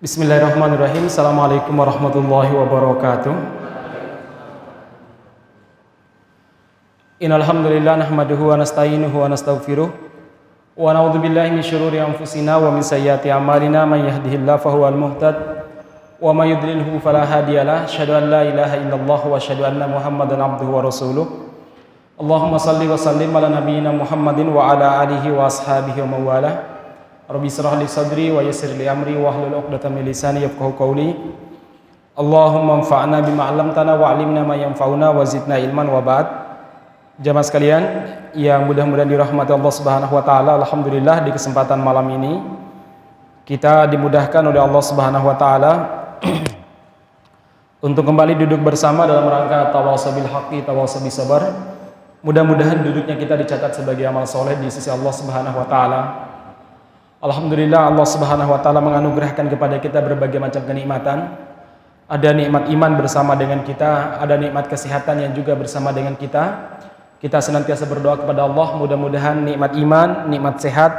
Bismillahirrahmanirrahim. Assalamualaikum warahmatullahi wabarakatuh. Innal hamdalillah nahmaduhu wa nasta'inuhu wa nastaghfiruh wa na'udzu billahi min syururi anfusina wa min sayyiati a'malina may yahdihillahu fahuwal muhtad wa may yudlilhu fala hadiyalah. Asyhadu an la ilaha illallah wa asyhadu anna Muhammadan abduhu wa rasuluh. Allahumma shalli wa sallim ala nabiyyina Muhammadin wa ala alihi wa ashabihi wa mawalah. Rabbi shrah li sadri wa yassir li amri wa hlul 'uqdatam min lisani yafqahu qawli. Allahumma anfa'na bima 'allamtana wa 'allimna ma yanfa'una wa zidna ilman wa ba'd. Jamaah sekalian yang mudah-mudahan dirahmati Allah Subhanahu wa taala, alhamdulillah di kesempatan malam ini kita dimudahkan oleh Allah Subhanahu wa taala untuk kembali duduk bersama dalam rangka tawassul bil haqqi tawassul bis sabar. Mudah-mudahan duduknya kita dicatat sebagai amal soleh di sisi Allah Subhanahu wa taala. Alhamdulillah Allah Subhanahu wa taala menganugerahkan kepada kita berbagai macam kenikmatan. Ada nikmat iman bersama dengan kita, ada nikmat kesehatan yang juga bersama dengan kita. Kita senantiasa berdoa kepada Allah, mudah-mudahan nikmat iman, nikmat sehat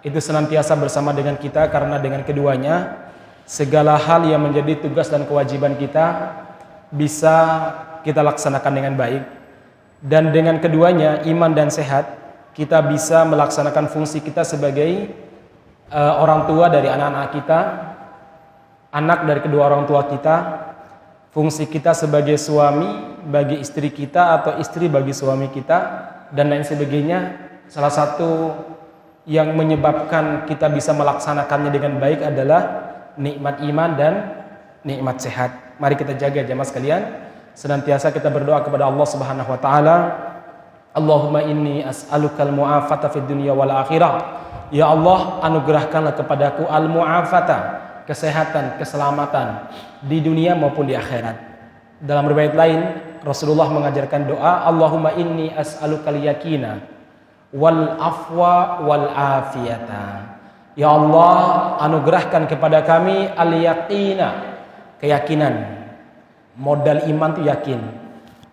itu senantiasa bersama dengan kita, karena dengan keduanya segala hal yang menjadi tugas dan kewajiban kita bisa kita laksanakan dengan baik. Dan dengan keduanya, iman dan sehat, kita bisa melaksanakan fungsi kita sebagai orang tua dari anak-anak kita, anak dari kedua orang tua kita, fungsi kita sebagai suami bagi istri kita atau istri bagi suami kita, dan lain sebagainya. Salah satu yang menyebabkan kita bisa melaksanakannya dengan baik adalah nikmat iman dan nikmat sehat. Mari kita jaga jamaah sekalian, senantiasa kita berdoa kepada Allah Subhanahu wa taala. Allahumma inni as'alukal mu'afata fid dunya wal akhirah. Ya Allah, anugerahkanlah kepadaku al-mu'afata, kesehatan, keselamatan di dunia maupun di akhirat. Dalam riwayat lain, Rasulullah mengajarkan doa, Allahumma inni as'alukal yakina wal afwa wal afiyata. Ya Allah, anugerahkan kepada kami al-yaqina, keyakinan. Modal iman itu yakin.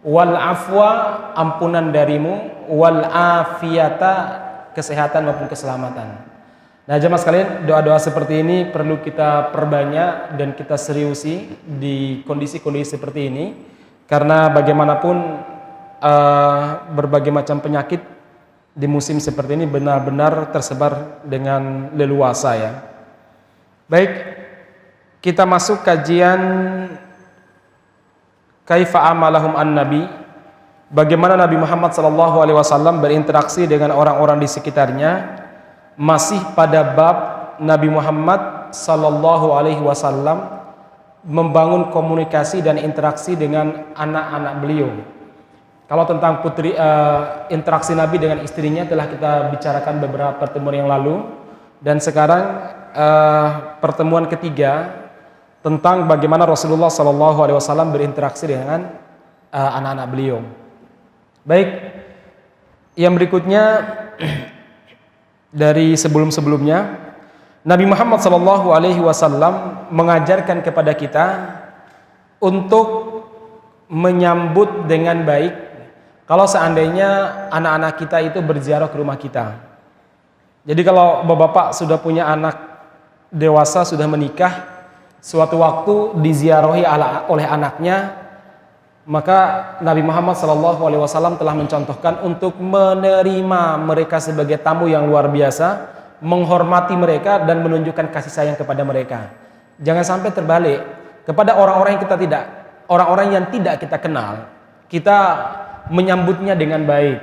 Wal afwa, ampunan darimu, wal afiyata, kesehatan maupun keselamatan. Nah jemaah sekalian, doa-doa seperti ini perlu kita perbanyak dan kita seriusi di kondisi-kondisi seperti ini, karena bagaimanapun berbagai macam penyakit di musim seperti ini benar-benar tersebar dengan leluasa ya. Baik, kita masuk kajian kaifa amalahum an-nabi. Bagaimana Nabi Muhammad SAW berinteraksi dengan orang-orang di sekitarnya. Masih pada bab Nabi Muhammad SAW membangun komunikasi dan interaksi dengan anak-anak beliau. Kalau tentang interaksi Nabi dengan istrinya telah kita bicarakan beberapa pertemuan yang lalu, dan sekarang pertemuan ketiga tentang bagaimana Rasulullah SAW berinteraksi dengan anak-anak beliau. Baik, yang berikutnya dari sebelum-sebelumnya, Nabi Muhammad SAW mengajarkan kepada kita untuk menyambut dengan baik kalau seandainya anak-anak kita itu berziarah ke rumah kita. Jadi kalau bapak-bapak sudah punya anak dewasa, sudah menikah, suatu waktu diziarahi oleh anaknya, maka Nabi Muhammad SAW telah mencontohkan untuk menerima mereka sebagai tamu yang luar biasa, menghormati mereka dan menunjukkan kasih sayang kepada mereka. Jangan sampai terbalik kepada orang-orang yang tidak kita kenal, kita menyambutnya dengan baik.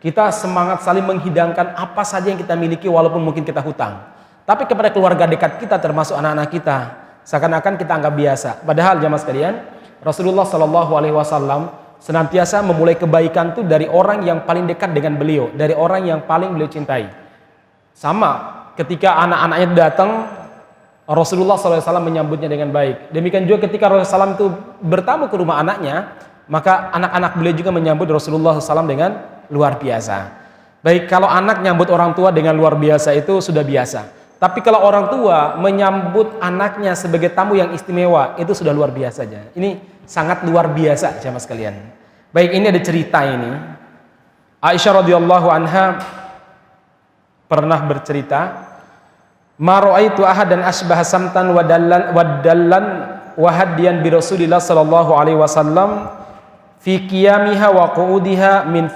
Kita semangat saling menghidangkan apa saja yang kita miliki walaupun mungkin kita hutang. Tapi kepada keluarga dekat kita termasuk anak-anak kita, seakan-akan kita anggap biasa. Padahal jamaah sekalian, Rasulullah SAW senantiasa memulai kebaikan itu dari orang yang paling dekat dengan beliau, dari orang yang paling beliau cintai. Sama ketika anak-anaknya datang, Rasulullah SAW menyambutnya dengan baik. Demikian juga ketika Rasulullah SAW itu bertamu ke rumah anaknya, maka anak-anak beliau juga menyambut Rasulullah SAW dengan luar biasa. Baik, kalau anak nyambut orang tua dengan luar biasa itu sudah biasa. Tapi kalau orang tua menyambut anaknya sebagai tamu yang istimewa, itu sudah luar biasa aja. Ini sangat luar biasa jamaah sekalian. Baik, ini ada cerita ini. Aisyah radhiyallahu anha pernah bercerita Ma ra'aitu ahadan asbaha samtan wa dallan wa hadiyan bi Rasulillah sallallahu alaihi wasallam fi qiyamiha wa qu'udiha min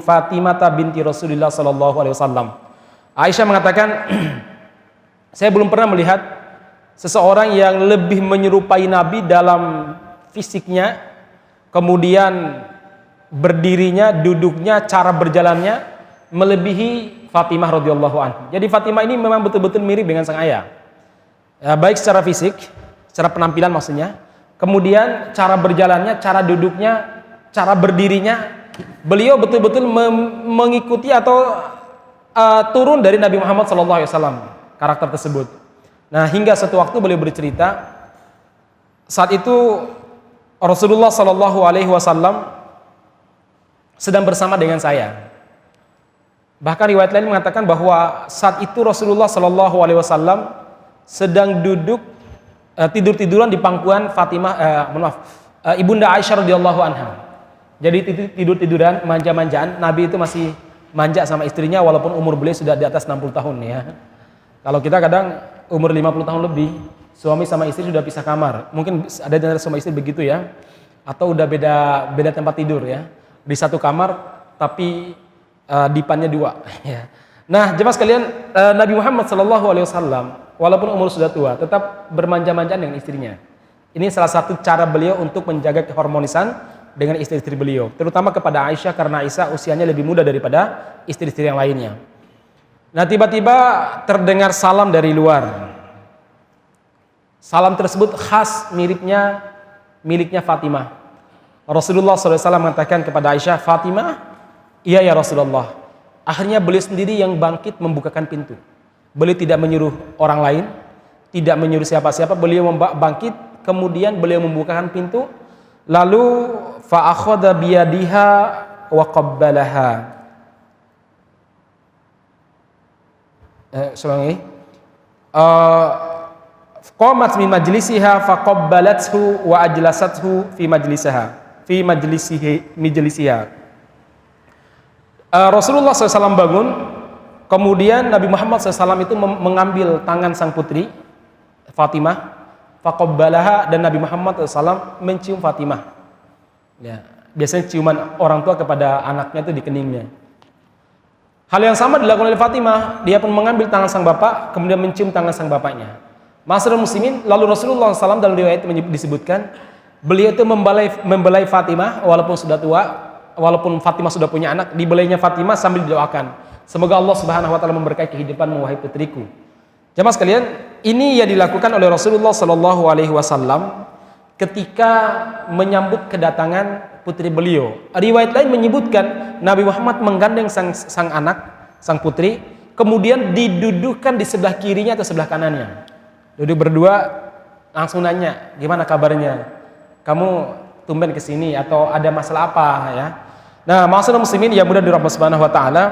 Fatimata binti Rasulillah sallallahu alaihi wasallam. Aisyah mengatakan, saya belum pernah melihat seseorang yang lebih menyerupai Nabi dalam fisiknya, kemudian berdirinya, duduknya, cara berjalannya melebihi Fatimah radhiyallahu anha. Jadi Fatimah ini memang betul-betul mirip dengan sang ayah. Ya, baik secara fisik, secara penampilan maksudnya, kemudian cara berjalannya, cara duduknya, cara berdirinya, beliau betul-betul mengikuti atau turun dari Nabi Muhammad SAW, karakter tersebut. Nah, hingga suatu waktu beliau bercerita, saat itu Rasulullah SAW sedang bersama dengan saya. Bahkan riwayat lain mengatakan bahwa saat itu Rasulullah SAW sedang duduk tidur-tiduran di pangkuan Ibunda Aisyah radhiyallahu anha. Jadi tidur-tiduran, manja-manjaan. Nabi itu masih manja sama istrinya walaupun umur beliau sudah di atas 60 tahun ya. Kalau kita kadang umur 50 tahun lebih, suami sama istri sudah pisah kamar. Mungkin ada di antara suami istri begitu ya. Atau udah beda tempat tidur ya. Di satu kamar tapi dipannya dua ya. Nah, jemaah sekalian, Nabi Muhammad SAW walaupun umur sudah tua tetap bermanja-manjaan dengan istrinya. Ini salah satu cara beliau untuk menjaga keharmonisan dengan istri-istri beliau, terutama kepada Aisyah karena Aisyah usianya lebih muda daripada istri-istri yang lainnya. Nah, tiba-tiba terdengar salam dari luar. Salam tersebut khas miliknya Fatimah. Rasulullah SAW mengatakan kepada Aisyah, "Fatimah." "Iya ya Rasulullah." Akhirnya beliau sendiri yang bangkit membukakan pintu. Beliau tidak menyuruh orang lain, tidak menyuruh siapa-siapa. Beliau bangkit, kemudian beliau membukakan pintu. Lalu fa akhadha biyadiha wa qabbalaha. Qamat min majlisiha fa qabbalathu wa ajlasathu fi majlisiha. Rasulullah SAW bangun, kemudian Nabi Muhammad SAW itu mengambil tangan sang putri Fatimah, faqabbalaha, dan Nabi Muhammad SAW mencium Fatimah. Ya, biasanya ciuman orang tua kepada anaknya itu di keningnya. Hal yang sama dilakukan oleh Fatimah, dia pun mengambil tangan sang bapak, kemudian mencium tangan sang bapaknya. Ma'asyiral muslimin, lalu Rasulullah SAW dalam riwayat disebutkan, beliau itu membelai Fatimah walaupun sudah tua. Walaupun Fatimah sudah punya anak, dibelainya Fatimah sambil didoakan, semoga Allah Subhanahu wa taala memberkahi kehidupanmu wahai putriku. Jemaah sekalian, ini yang dilakukan oleh Rasulullah sallallahu alaihi wasallam ketika menyambut kedatangan putri beliau. Riwayat lain menyebutkan Nabi Muhammad menggandeng sang anak, sang putri, kemudian didudukkan di sebelah kirinya atau sebelah kanannya. Duduk berdua, langsung nanya, "Gimana kabarnya? Kamu tumben ke sini atau ada masalah apa ya?" Nah, ma'asyiral muslimin yang mudah dirahmati Allah Subhanahu wa taala,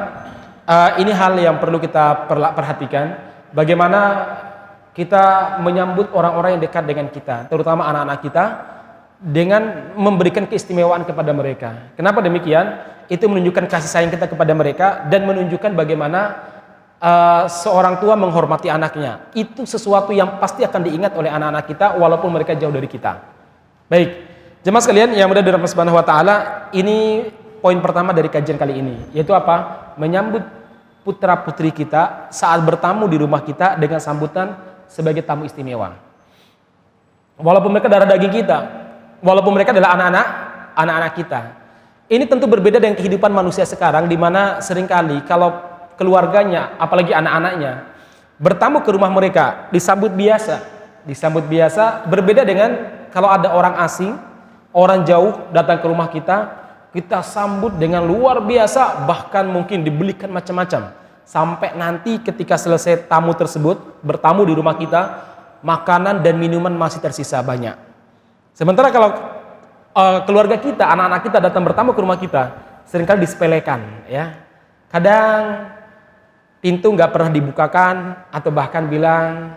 ini hal yang perlu kita perhatikan, bagaimana kita menyambut orang-orang yang dekat dengan kita, terutama anak-anak kita, dengan memberikan keistimewaan kepada mereka. Kenapa demikian? Itu menunjukkan kasih sayang kita kepada mereka dan menunjukkan bagaimana seorang tua menghormati anaknya. Itu sesuatu yang pasti akan diingat oleh anak-anak kita walaupun mereka jauh dari kita. Baik, jemaah sekalian yang mudah dirahmati Subhanahu wa taala, ini poin pertama dari kajian kali ini, yaitu apa? Menyambut putra-putri kita saat bertamu di rumah kita dengan sambutan sebagai tamu istimewa. Walaupun mereka darah daging kita, walaupun mereka adalah anak-anak kita. Ini tentu berbeda dengan kehidupan manusia sekarang, di mana seringkali kalau keluarganya, apalagi anak-anaknya, bertamu ke rumah mereka, disambut biasa, berbeda dengan kalau ada orang asing, orang jauh datang ke rumah kita sambut dengan luar biasa, bahkan mungkin dibelikan macam-macam. Sampai nanti ketika selesai tamu tersebut bertamu di rumah kita, makanan dan minuman masih tersisa banyak. Sementara kalau keluarga kita, anak-anak kita datang bertamu ke rumah kita, seringkali disepelekan ya. Kadang pintu nggak pernah dibukakan, atau bahkan bilang,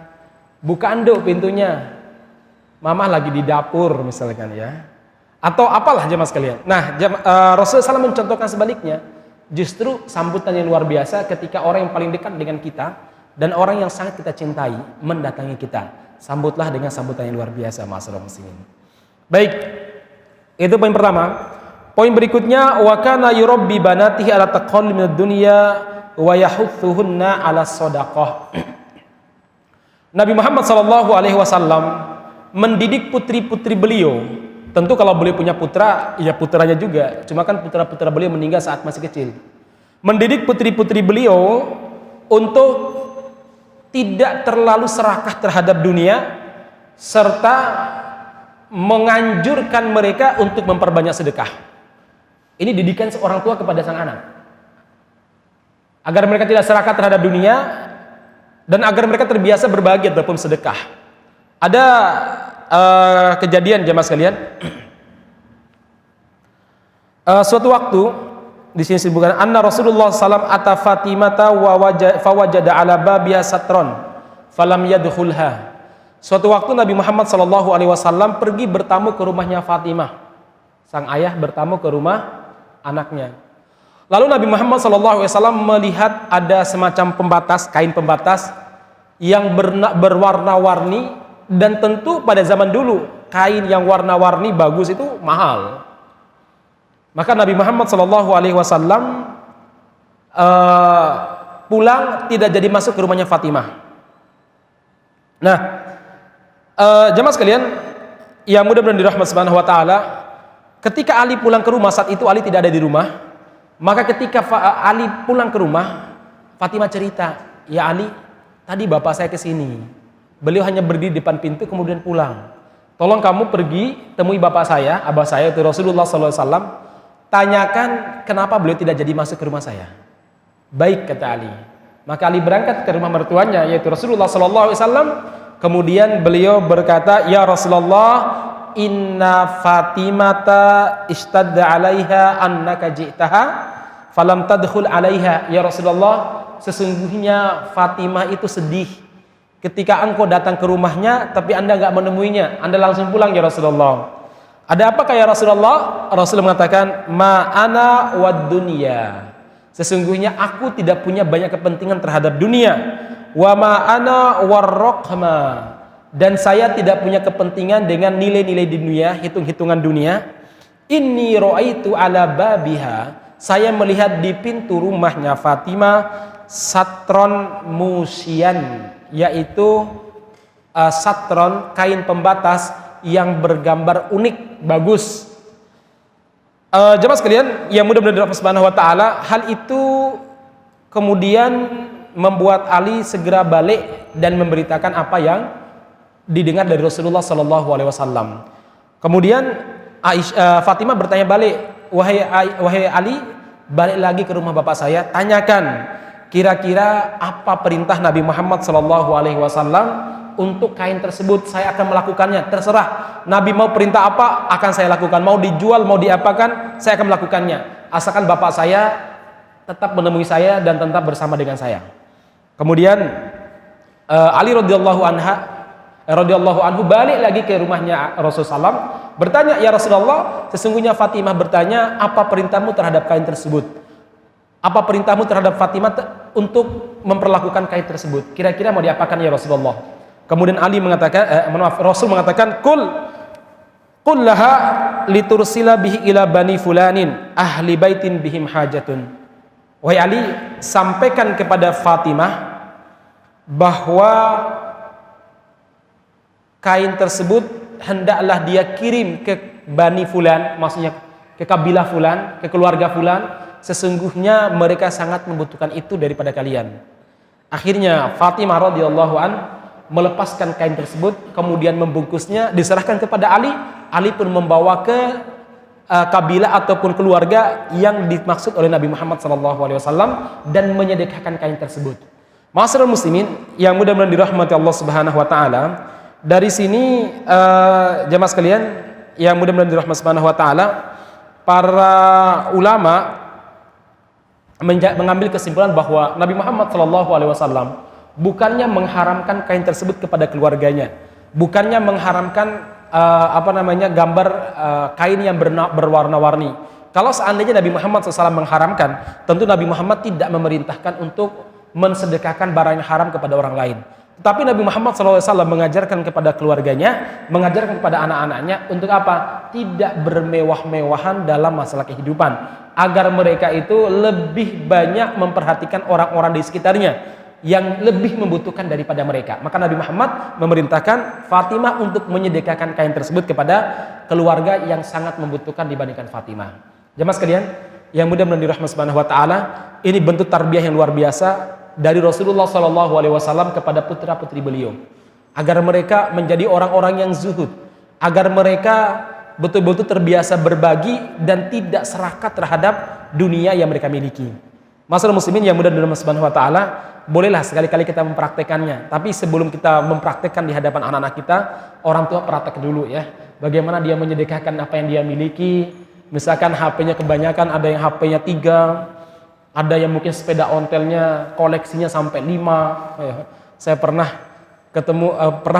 "Bukaan dong pintunya, mama lagi di dapur," misalkan ya. Atau apalah jemaah sekalian. Nah, Rasulullah SAW mencontohkan sebaliknya. Justru sambutan yang luar biasa ketika orang yang paling dekat dengan kita dan orang yang sangat kita cintai mendatangi kita. Sambutlah dengan sambutan yang luar biasa, ma'asyiral muslimin. Baik, itu poin pertama. Poin berikutnya, wa kana yurabbi banatihi ala taqallul minad dunya wa yahuthuhunna ala shadaqah. Nabi Muhammad SAW mendidik putri-putri beliau. Tentu kalau beliau punya putra, ya putranya juga. Cuma kan putra-putra beliau meninggal saat masih kecil. Mendidik putri-putri beliau untuk tidak terlalu serakah terhadap dunia, serta menganjurkan mereka untuk memperbanyak sedekah. Ini didikan seorang tua kepada sang anak. Agar mereka tidak serakah terhadap dunia, dan agar mereka terbiasa berbagi ataupun sedekah. Ada kejadian jemaah sekalian. Suatu waktu di sini disebutkan anna Rasulullah sallam ata Fatimata wa fawajada ala babiha satron falam yadkhulha. Suatu waktu Nabi Muhammad SAW pergi bertamu ke rumahnya Fatimah. Sang ayah bertamu ke rumah anaknya. Lalu Nabi Muhammad SAW melihat ada semacam pembatas, kain pembatas yang berwarna-warni. Dan tentu pada zaman dulu kain yang warna-warni bagus itu mahal. Maka Nabi Muhammad SAW pulang tidak jadi masuk ke rumahnya Fatimah. Nah, jemaah sekalian yang mudah-mudahan dirahmati Subhanahu wa taala, ketika Ali pulang ke rumah, saat itu Ali tidak ada di rumah. Maka ketika Ali pulang ke rumah, Fatimah cerita, "Ya Ali, tadi bapak saya ke sini. Beliau hanya berdiri di depan pintu kemudian pulang. Tolong kamu pergi temui bapak saya, abah saya itu Rasulullah SAW. Tanyakan kenapa beliau tidak jadi masuk ke rumah saya." Baik, kata Ali. Maka Ali berangkat ke rumah mertuanya yaitu Rasulullah SAW. Kemudian beliau berkata, "Ya Rasulullah, inna Fatimata istadda alaiha annaka ji'taha falam tadkhul alaiha." Ya Rasulullah, sesungguhnya Fatimah itu sedih ketika engkau datang ke rumahnya tapi anda enggak menemuinya, anda langsung pulang ya Rasulullah. Ada apa ya Rasulullah? Rasul mengatakan, "Ma ana wad dunya." Sesungguhnya aku tidak punya banyak kepentingan terhadap dunia. Wa ma ana warraqma. Dan saya tidak punya kepentingan dengan nilai-nilai di dunia, hitung-hitungan dunia. Inni ra'aitu ala babiha. Saya melihat di pintu rumahnya Fatimah satron musian, yaitu satron, kain pembatas yang bergambar unik, bagus. Jemaah sekalian yang mudah-mudahan dirahmati Subhanahu wa taala, hal itu kemudian membuat Ali segera balik dan memberitakan apa yang didengar dari Rasulullah SAW. Kemudian Fatimah bertanya balik, wahai Ali, balik lagi ke rumah bapak saya, tanyakan kira-kira apa perintah Nabi Muhammad SAW untuk kain tersebut. Saya akan melakukannya, terserah Nabi mau perintah apa akan saya lakukan, mau dijual mau diapakan saya akan melakukannya, asalkan bapak saya tetap menemui saya dan tetap bersama dengan saya. Kemudian Ali radhiyallahu anhu balik lagi ke rumahnya Rasulullah SAW, bertanya, "Ya Rasulullah, sesungguhnya Fatimah bertanya apa perintahmu terhadap kain tersebut? Apa perintahmu terhadap Fatimah untuk memperlakukan kain tersebut? Kira-kira mau diapakan ya Rasulullah?" Kemudian Ali mengatakan, Rasul mengatakan, "Qul laha litursila bihi ila bani fulanin ahli baitin bihim hajatun." Wahai Ali, sampaikan kepada Fatimah bahwa kain tersebut hendaklah dia kirim ke Bani Fulan, maksudnya ke kabilah Fulan, ke keluarga Fulan, sesungguhnya mereka sangat membutuhkan itu daripada kalian. Akhirnya Fatimah radhiyallahu an melepaskan kain tersebut, kemudian membungkusnya, diserahkan kepada Ali. Ali pun membawa ke kabilah ataupun keluarga yang dimaksud oleh Nabi Muhammad SAW dan menyedekahkan kain tersebut. Ma'asyiral muslimin yang mudah-mudahan dirahmati Allah Subhanahu wa taala, dari sini jemaah sekalian yang mudah-mudahan dirahmati Subhanahu wa taala, para ulama mengambil kesimpulan bahwa Nabi Muhammad SAW bukannya mengharamkan kain tersebut kepada keluarganya, bukannya mengharamkan gambar kain yang berwarna-warni. Kalau seandainya Nabi Muhammad SAW mengharamkan, tentu Nabi Muhammad tidak memerintahkan untuk mensedekahkan barang yang haram kepada orang lain. Tetapi Nabi Muhammad SAW mengajarkan kepada keluarganya, mengajarkan kepada anak-anaknya untuk apa? Tidak bermewah-mewahan dalam masalah kehidupan, agar mereka itu lebih banyak memperhatikan orang-orang di sekitarnya yang lebih membutuhkan daripada mereka. Maka Nabi Muhammad memerintahkan Fatimah untuk menyedekahkan kain tersebut kepada keluarga yang sangat membutuhkan dibandingkan Fatimah. Jemaah sekalian yang mudah-mudahan dirahmati Subhanahu wa taala, ini bentuk tarbiyah yang luar biasa dari Rasulullah SAW kepada putra-putri beliau, agar mereka menjadi orang-orang yang zuhud, agar mereka betul-betul terbiasa berbagi dan tidak serakah terhadap dunia yang mereka miliki. Masalah muslimin yang mudah-mudahan dirahmati Subhanahu wa taala, bolehlah sekali-kali kita mempraktekannya. Tapi sebelum kita mempraktekkan di hadapan anak-anak kita, orang tua praktek dulu ya. Bagaimana dia menyedekahkan apa yang dia miliki. Misalkan HP-nya kebanyakan, ada yang HP-nya 3, ada yang mungkin sepeda ontelnya koleksinya sampai 5. Saya pernah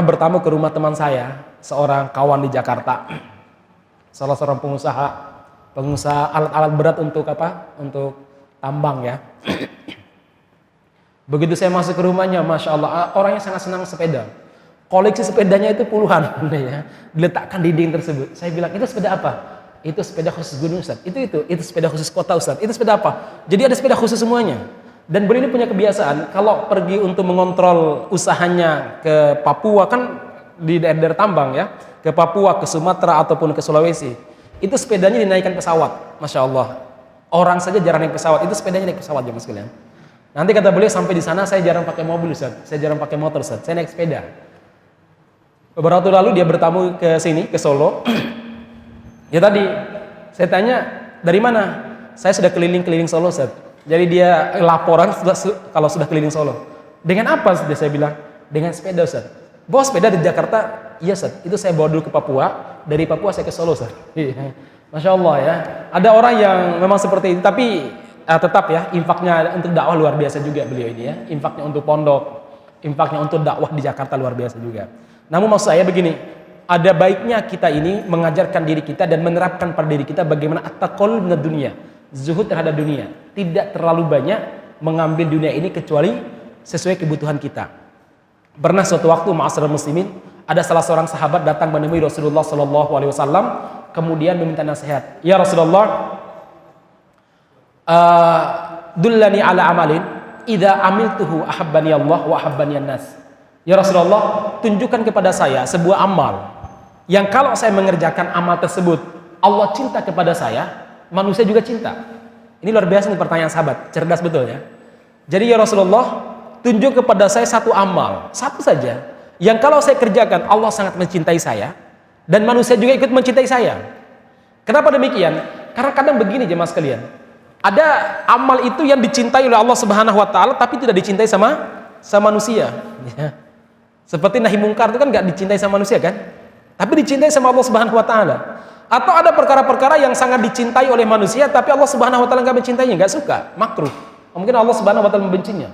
bertamu ke rumah teman saya, seorang kawan di Jakarta, salah seorang pengusaha alat-alat berat untuk untuk tambang ya. Begitu saya masuk ke rumahnya, masya Allah, orangnya sangat senang sepeda. Koleksi sepedanya itu puluhan, ya, diletakkan di dinding tersebut. Saya bilang, itu sepeda apa? Itu sepeda khusus gunung, Ustaz. Itu sepeda khusus kota, Ustaz. Itu sepeda apa? Jadi ada sepeda khusus semuanya. Dan beliau ini punya kebiasaan kalau pergi untuk mengontrol usahanya ke Papua, kan di daerah tambang ya, ke Papua, ke Sumatera ataupun ke Sulawesi. Itu sepedanya dinaikkan pesawat, masya Allah. Orang saja jarang naik pesawat, itu sepedanya naik pesawat jemaah sekalian. Nanti kata beliau, sampai di sana saya jarang pakai mobil, Ustaz. Saya jarang pakai motor, Ustaz. Saya naik sepeda. Beberapa waktu lalu dia bertamu ke sini, ke Solo. Ya tadi saya tanya, dari mana? Saya sudah keliling-keliling Solo, Ustaz. Jadi dia laporan kalau sudah keliling Solo. Dengan apa, Ustaz? Saya bilang, dengan sepeda, Ustaz. Bawa sepeda di Jakarta? Iya, Ustaz. Itu saya bawa dulu ke Papua. Dari Papua saya ke Solo, Ustaz. Masya Allah ya. Ada orang yang memang seperti itu, tapi tetap ya, infaknya untuk dakwah luar biasa juga beliau ini ya. Infaknya untuk pondok, infaknya untuk dakwah di Jakarta luar biasa juga. Namun maksud saya begini, ada baiknya kita ini mengajarkan diri kita dan menerapkan pada diri kita bagaimana at-taqallub minad dunya, zuhud terhadap dunia, tidak terlalu banyak mengambil dunia ini kecuali sesuai kebutuhan kita. Pernah suatu waktu ma'asyiral muslimin, ada salah seorang sahabat datang menemui Rasulullah SAW, kemudian meminta nasihat. Ya Rasulullah, dullani ala amalin idza amiltuhu ahabbani Allah wa ahabbani an-nas. Ya Rasulullah, tunjukkan kepada saya sebuah amal yang kalau saya mengerjakan amal tersebut Allah cinta kepada saya, manusia juga cinta. Ini luar biasa nih pertanyaan sahabat, cerdas betul ya. Jadi ya Rasulullah, tunjuk kepada saya satu amal, satu saja, yang kalau saya kerjakan Allah sangat mencintai saya dan manusia juga ikut mencintai saya. Kenapa demikian? Karena kadang begini jemaah sekalian, ada amal itu yang dicintai oleh Allah Subhanahu wa taala tapi tidak dicintai sama manusia. Ya. Seperti nahi mungkar itu kan nggak dicintai sama manusia kan? Tapi dicintai sama Allah Subhanahu wa taala. Atau ada perkara-perkara yang sangat dicintai oleh manusia tapi Allah Subhanahu wa taala nggak mencintainya, nggak suka, makruh. Mungkin Allah Subhanahu wa taala membencinya.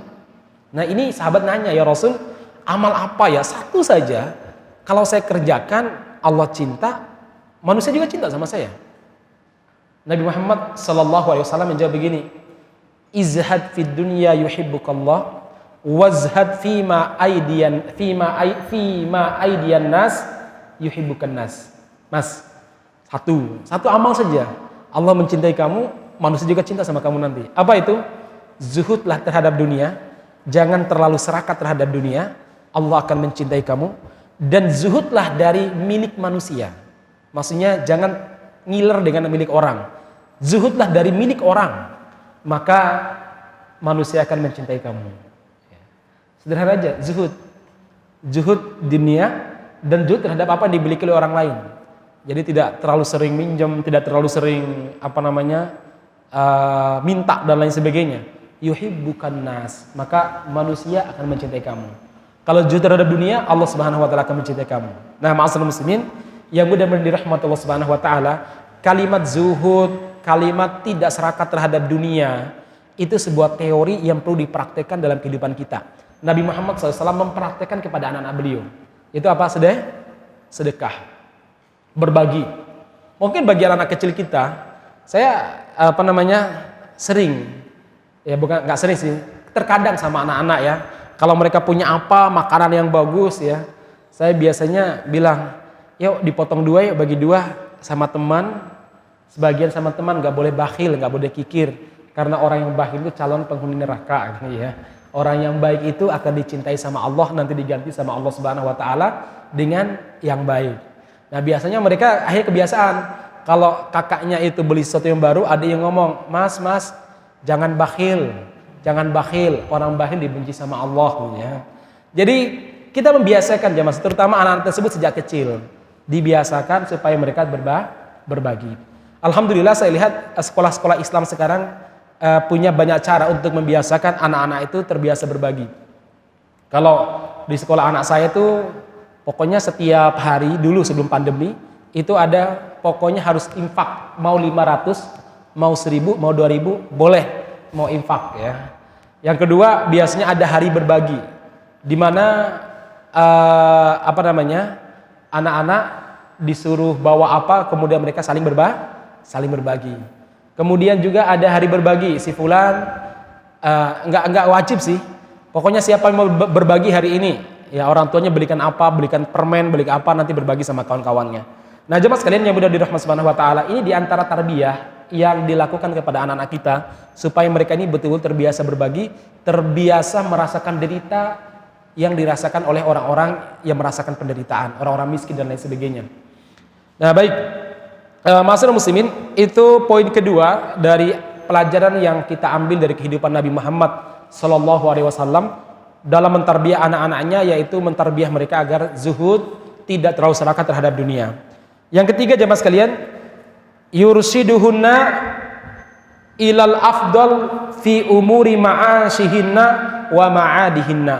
Nah, ini sahabat nanya, ya Rasul, amal apa ya? Satu saja kalau saya kerjakan Allah cinta, manusia juga cinta sama saya. Nabi Muhammad sallallahu alaihi wasallam menjawab begini, izhad fid dunya yuhibbukallah wazhad fima aidiyan nas yuhibbukan nas. Mas, satu amal saja Allah mencintai kamu, manusia juga cinta sama kamu nanti. Apa itu? Zuhudlah terhadap dunia, jangan terlalu serakah terhadap dunia, Allah akan mencintai kamu. Dan zuhudlah dari milik manusia, maksudnya jangan ngiler dengan milik orang. Zuhudlah dari milik orang, maka manusia akan mencintai kamu. Sederhana aja, zuhud dunia dan zuhud terhadap apa yang dimiliki oleh orang lain. Jadi tidak terlalu sering minjem, tidak terlalu sering minta dan lain sebagainya. Yuhibbukan nas, maka manusia akan mencintai kamu. Kalau zuhud terhadap dunia, Allah Subhanahu wa taala akan mencintai kamu. Nah, ma'asyiral muslimin yang mudah-mudahan dirahmati Allah Subhanahu wa taala, kalimat zuhud, kalimat tidak serakah terhadap dunia, itu sebuah teori yang perlu dipraktekkan dalam kehidupan kita. Nabi Muhammad SAW mempraktekkan kepada anak-anak beliau. Itu apa? Sedekah, berbagi. Mungkin bagi anak-anak kecil kita, Saya sering, ya bukan nggak sering sih, terkadang sama anak-anak ya, kalau mereka punya apa makanan yang bagus ya, saya biasanya bilang, yuk dipotong dua, yuk bagi dua sama teman, sebagian sama teman, nggak boleh bakhil, nggak boleh kikir, karena orang yang bakhil itu calon penghuni neraka, gitu ya. Orang yang baik itu akan dicintai sama Allah, nanti diganti sama Allah Subhanahu Wa Taala dengan yang baik. Nah biasanya mereka akhirnya kebiasaan, kalau kakaknya itu beli sesuatu yang baru, ada yang ngomong, mas, jangan bakhil, orang bakhil dibenci sama Allah. Ya. Jadi kita membiasakan jamaah, terutama anak-anak tersebut sejak kecil, dibiasakan supaya mereka berbagi. Alhamdulillah saya lihat sekolah-sekolah Islam sekarang punya banyak cara untuk membiasakan anak-anak itu terbiasa berbagi. Kalau di sekolah anak saya itu pokoknya setiap hari dulu sebelum pandemi itu ada pokoknya harus infak, mau 500, mau 1000, mau 2000 boleh mau infak ya. Yang kedua biasanya ada hari berbagi di mana anak-anak disuruh bawa apa, kemudian mereka saling berbagi. Kemudian juga ada hari berbagi, si fulan enggak wajib sih. Pokoknya siapa yang mau berbagi hari ini, ya orang tuanya belikan apa, belikan permen, belikan apa, nanti berbagi sama kawan-kawannya. Nah, jemaah sekalian yang mudah dirahmati Subhanahu wa taala, ini diantara tarbiyah yang dilakukan kepada anak-anak kita supaya mereka ini betul-betul terbiasa berbagi, terbiasa merasakan derita yang dirasakan oleh orang-orang yang merasakan penderitaan, orang-orang miskin dan lain sebagainya. Nah, baik. Ma'asyiral muslimin, itu poin kedua dari pelajaran yang kita ambil dari kehidupan Nabi Muhammad sallallahu alaihi wasallam dalam mentarbiyah anak-anaknya, yaitu mentarbiyah mereka agar zuhud, tidak terlalu serakah terhadap dunia. Yang ketiga jemaah sekalian, yurshiduhunna ilal afdal fi umuri ma'asyihinna wa ma'adihinna.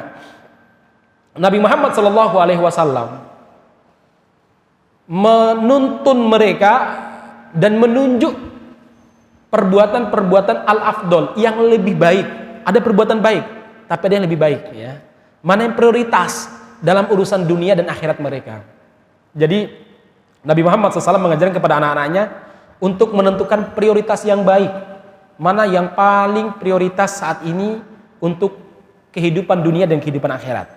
Nabi Muhammad sallallahu alaihi wasallam menuntun mereka dan menunjuk perbuatan-perbuatan al-afdal yang lebih baik. Ada perbuatan baik, tapi ada yang lebih baik ya. Mana yang prioritas dalam urusan dunia dan akhirat mereka. Jadi Nabi Muhammad SAW mengajarkan kepada anak-anaknya untuk menentukan prioritas yang baik. Mana yang paling prioritas saat ini untuk kehidupan dunia dan kehidupan akhirat.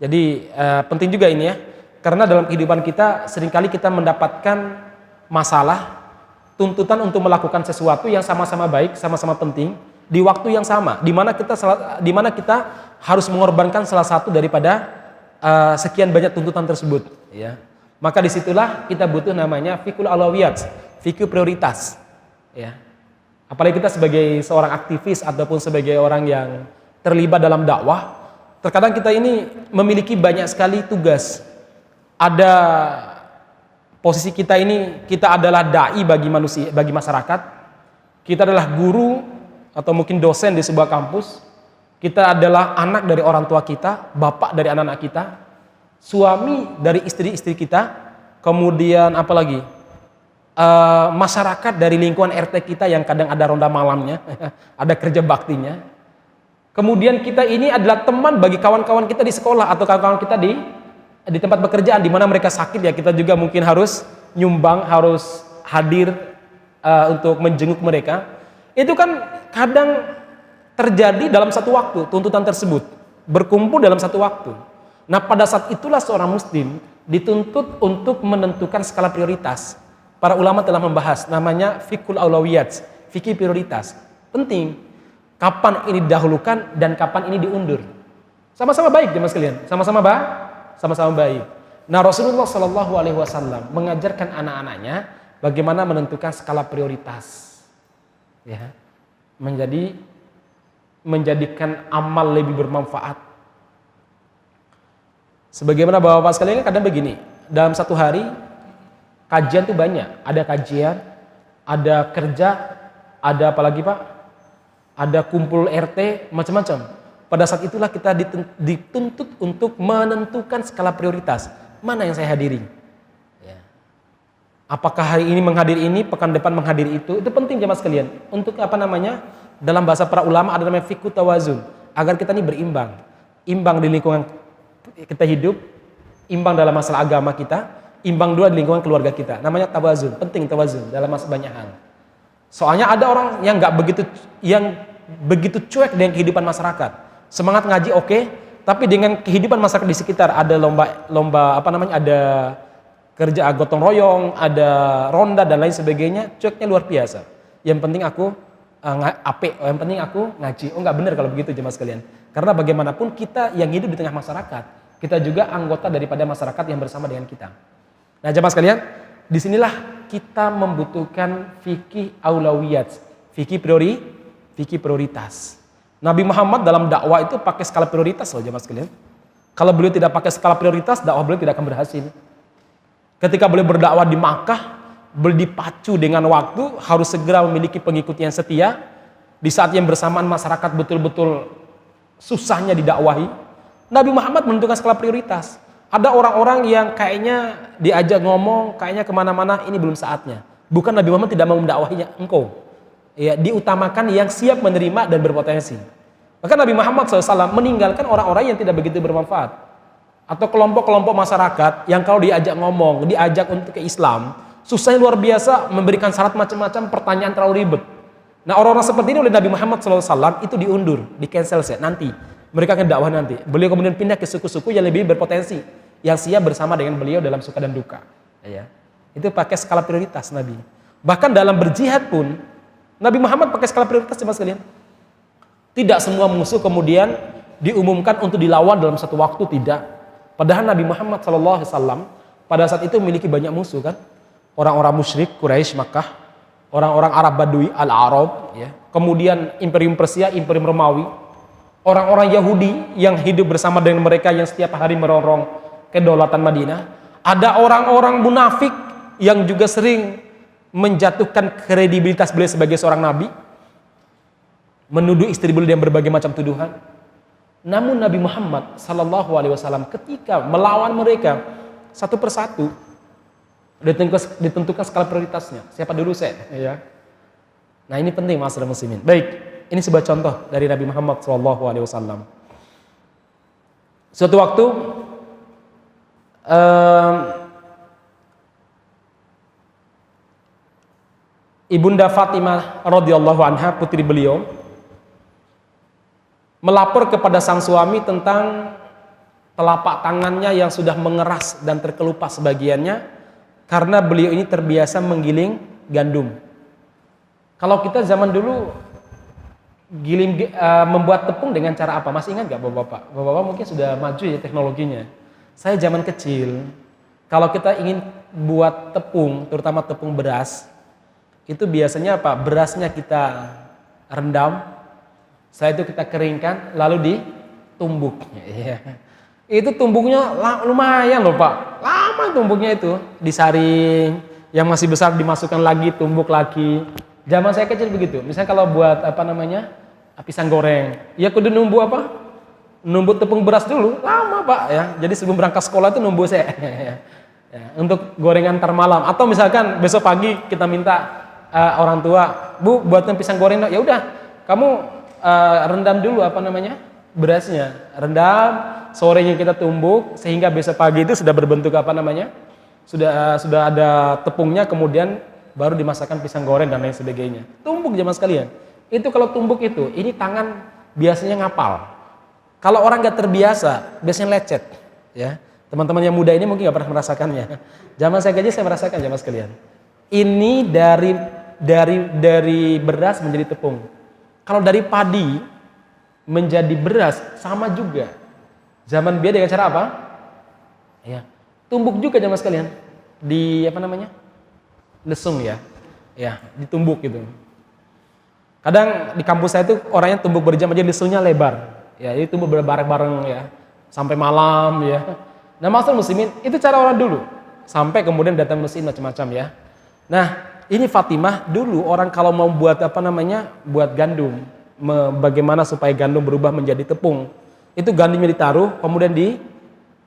Jadi penting juga ini ya. Karena dalam kehidupan kita seringkali kita mendapatkan masalah, tuntutan untuk melakukan sesuatu yang sama-sama baik, sama-sama penting di waktu yang sama, di mana kita harus mengorbankan salah satu daripada sekian banyak tuntutan tersebut. Ya. Maka disitulah kita butuh namanya fikul alawiyat, fikih prioritas. Ya. Apalagi kita sebagai seorang aktivis ataupun sebagai orang yang terlibat dalam dakwah, terkadang kita ini memiliki banyak sekali tugas. Ada posisi kita ini, kita adalah dai bagi manusia, bagi masyarakat. Kita adalah guru atau mungkin dosen di sebuah kampus. Kita adalah anak dari orang tua kita, bapak dari anak-anak kita, suami dari istri-istri kita, kemudian apa lagi? Masyarakat dari lingkungan RT kita yang kadang ada ronda malamnya, ada kerja baktinya. Kemudian kita ini adalah teman bagi kawan-kawan kita di sekolah atau kawan-kawan kita di tempat pekerjaan, di mana mereka sakit ya kita juga mungkin harus nyumbang, harus hadir untuk menjenguk mereka. Itu kan kadang terjadi dalam satu waktu, tuntutan tersebut berkumpul dalam satu waktu. Nah pada saat itulah seorang muslim dituntut untuk menentukan skala prioritas. Para ulama telah membahas namanya fikul aulawiyat, fikih prioritas. Penting kapan ini didahulukan dan kapan ini diundur. Sama-sama baik jemaah sekalian, sama-sama baik. Nah Rasulullah Shallallahu Alaihi Wasallam mengajarkan anak-anaknya bagaimana menentukan skala prioritas, ya, menjadikan amal lebih bermanfaat. Sebagaimana bapak-bapak sekalian kadang begini, dalam satu hari kajian tuh banyak, ada kajian, ada kerja, ada apa lagi pak? Ada kumpul RT, macam-macam. Pada saat itulah kita dituntut untuk menentukan skala prioritas. Mana yang saya hadiri? Ya. Apakah hari ini menghadiri ini, pekan depan menghadiri itu? Itu penting jemaah sekalian. Untuk apa namanya? Dalam bahasa para ulama ada namanya fikih tawazun. Agar kita ini berimbang. Imbang di lingkungan kita hidup, imbang dalam masalah agama kita, imbang dua di lingkungan keluarga kita. Namanya tawazun. Penting tawazun dalam banyak hal. Soalnya ada orang yang begitu cuek dengan kehidupan masyarakat. Semangat ngaji oke, tapi dengan kehidupan masyarakat di sekitar ada lomba ada kerja gotong royong, ada ronda dan lain sebagainya, cueknya luar biasa. Yang penting aku yang penting aku ngaji. Oh, nggak benar kalau begitu jemaah sekalian. Karena bagaimanapun kita yang hidup di tengah masyarakat, kita juga anggota daripada masyarakat yang bersama dengan kita. Nah, jemaah sekalian, disinilah kita membutuhkan fikih aulawiyat, fikih prioritas. Nabi Muhammad dalam dakwah itu pakai skala prioritas loh jemaah sekalian. Kalau beliau tidak pakai skala prioritas, dakwah beliau tidak akan berhasil. Ketika beliau berdakwah di Makkah, beliau dipacu dengan waktu, harus segera memiliki pengikut yang setia. Di saat yang bersamaan masyarakat betul-betul susahnya didakwahi, Nabi Muhammad menentukan skala prioritas. Ada orang-orang yang kayaknya diajak ngomong, kayaknya kemana-mana, ini belum saatnya. Bukan Nabi Muhammad tidak mau mendakwahinya, engkau. Ya, diutamakan yang siap menerima dan berpotensi. Maka Nabi Muhammad SAW meninggalkan orang-orang yang tidak begitu bermanfaat. Atau kelompok-kelompok masyarakat yang kalau diajak ngomong, diajak untuk ke Islam, susahnya luar biasa, memberikan syarat macam-macam, pertanyaan terlalu ribet. Nah, orang-orang seperti ini oleh Nabi Muhammad SAW itu diundur, di cancel saja, nanti. Mereka akan dakwah nanti. Beliau kemudian pindah ke suku-suku yang lebih berpotensi, yang siap bersama dengan beliau dalam suka dan duka. Ya. Itu pakai skala prioritas Nabi. Bahkan dalam berjihad pun, Nabi Muhammad pakai skala prioritas jemaah sekalian. Tidak semua musuh kemudian diumumkan untuk dilawan dalam satu waktu, tidak. Padahal Nabi Muhammad SAW pada saat itu memiliki banyak musuh kan. Orang-orang musyrik Quraisy Makkah, orang-orang Arab Badui Al-Arab, ya. Kemudian Imperium Persia, Imperium Romawi, orang-orang Yahudi yang hidup bersama dengan mereka yang setiap hari merongrong kedaulatan Madinah. Ada orang-orang munafik yang juga sering menjatuhkan kredibilitas beliau sebagai seorang nabi, menuduh istri beliau dengan berbagai macam tuduhan. Namun Nabi Muhammad Sallallahu Alaihi Wasallam ketika melawan mereka satu persatu ditentukan skala prioritasnya. Siapa dulu saya? Ya. Nah, ini penting masalah muslimin. Baik, ini sebuah contoh dari Nabi Muhammad Sallallahu Alaihi Wasallam. Suatu waktu Ibunda Fatimah radhiyallahu anha, putri beliau, melapor kepada sang suami tentang telapak tangannya yang sudah mengeras dan terkelupas sebagiannya karena beliau ini terbiasa menggiling gandum. Kalau kita zaman dulu membuat tepung dengan cara apa? Masih ingat gak bapak-bapak? Bapak-bapak mungkin sudah maju ya teknologinya. Saya zaman kecil, kalau kita ingin buat tepung, terutama tepung beras, itu biasanya apa? Berasnya kita rendam, setelah itu kita keringkan, lalu ditumbuk. Ya. Itu tumbuknya lumayan loh Pak, lama tumbuknya itu, disaring, yang masih besar dimasukkan lagi, tumbuk lagi. Zaman saya kecil begitu. Misalnya kalau buat pisang goreng, ya kudu numbu numbuk tepung beras dulu, lama Pak ya. Jadi sebelum berangkat sekolah itu numbu saya. Ya, untuk gorengan ntar malam. Atau misalkan besok pagi kita minta orang tua, Bu buatkan pisang goreng, ya udah kamu rendam dulu berasnya, rendam, sorenya kita tumbuk sehingga besok pagi itu sudah berbentuk sudah ada tepungnya, kemudian baru dimasakkan pisang goreng dan lain sebagainya. Tumbuk jemaah sekalian. Itu kalau tumbuk itu, ini tangan biasanya ngapal. Kalau orang nggak terbiasa, biasanya lecet, ya. Teman-teman yang muda ini mungkin nggak pernah merasakannya. Zaman saya gaji saya merasakan jemaah sekalian. Ini dari beras menjadi tepung. Kalau dari padi menjadi beras sama juga. Zaman biasa dengan cara apa? Ya, tumbuk juga jemaah sekalian. Lesung ya. Ya, ditumbuk gitu. Kadang di kampus saya itu orangnya tumbuk berjam-jam, lesungnya lebar. Ya, itu tumbuk bareng-bareng ya. Sampai malam ya. Nah, maksud muslimin, itu cara orang dulu. Sampai kemudian datang mesin macam-macam ya. Nah, ini Fatimah dulu orang kalau mau buat buat gandum, bagaimana supaya gandum berubah menjadi tepung. Itu gandumnya ditaruh, kemudian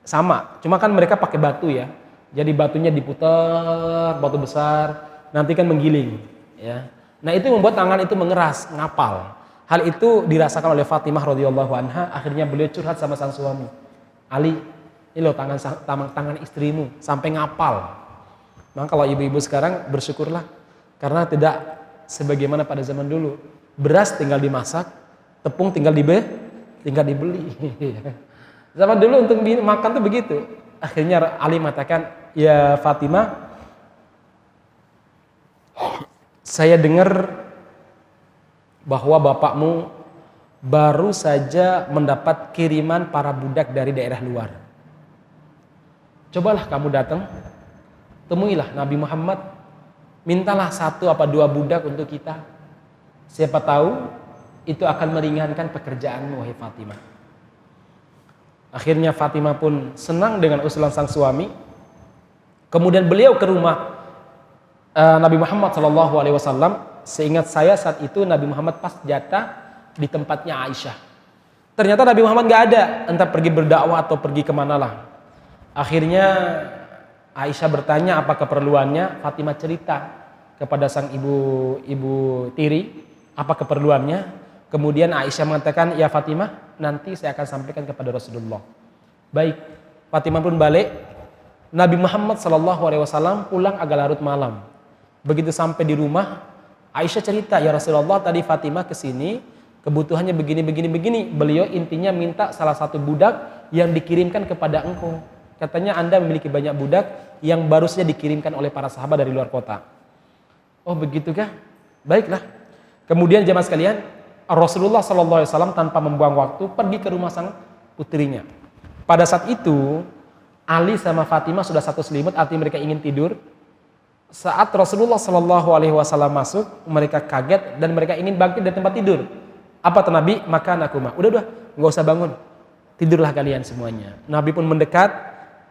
sama. Cuma kan mereka pakai batu ya. Jadi batunya diputar, batu besar, nanti kan menggiling, ya. Nah, itu membuat tangan itu mengeras, ngapal. Hal itu dirasakan oleh Fatimah radhiyallahu anha, akhirnya beliau curhat sama sang suami. Ali, ini loh tangan istrimu sampai ngapal. Maka kalau ibu-ibu sekarang bersyukurlah karena tidak sebagaimana pada zaman dulu. Beras tinggal dimasak, tepung tinggal dibeli. Zaman dulu untuk makan tuh begitu. Akhirnya Ali mengatakan, "Ya Fatimah, saya dengar bahwa bapakmu baru saja mendapat kiriman para budak dari daerah luar. Cobalah kamu datang, temuilah Nabi Muhammad, mintalah 1 atau 2 budak untuk kita. Siapa tahu itu akan meringankan pekerjaanmu, wahai Fatimah." Akhirnya Fatimah pun senang dengan usulan sang suami. Kemudian beliau ke rumah Nabi Muhammad SAW. Seingat saya saat itu Nabi Muhammad pas jatah di tempatnya Aisyah. Ternyata Nabi Muhammad gak ada, entah pergi berdakwah atau pergi kemana lah. Akhirnya Aisyah bertanya apa keperluannya. Fatimah cerita kepada sang ibu tiri apa keperluannya. Kemudian Aisyah mengatakan, "Ya Fatimah, nanti saya akan sampaikan kepada Rasulullah." Baik, Fatimah pun balik. Nabi Muhammad SAW pulang agak larut malam. Begitu sampai di rumah, Aisyah cerita, "Ya Rasulullah, tadi Fatimah kesini, kebutuhannya begini. Beliau intinya minta salah satu budak yang dikirimkan kepada engkau. Katanya Anda memiliki banyak budak yang baru saja dikirimkan oleh para sahabat dari luar kota." "Oh begitukah? Baiklah." Kemudian jemaah sekalian, Rasulullah SAW tanpa membuang waktu pergi ke rumah sang putrinya. Pada saat itu Ali sama Fatimah sudah satu selimut, artinya mereka ingin tidur. Saat Rasulullah SAW masuk, mereka kaget dan mereka ingin bangkit dari tempat tidur. Apa kata Nabi? "Maka anakuma, udah, nggak usah bangun, tidurlah kalian semuanya." Nabi pun mendekat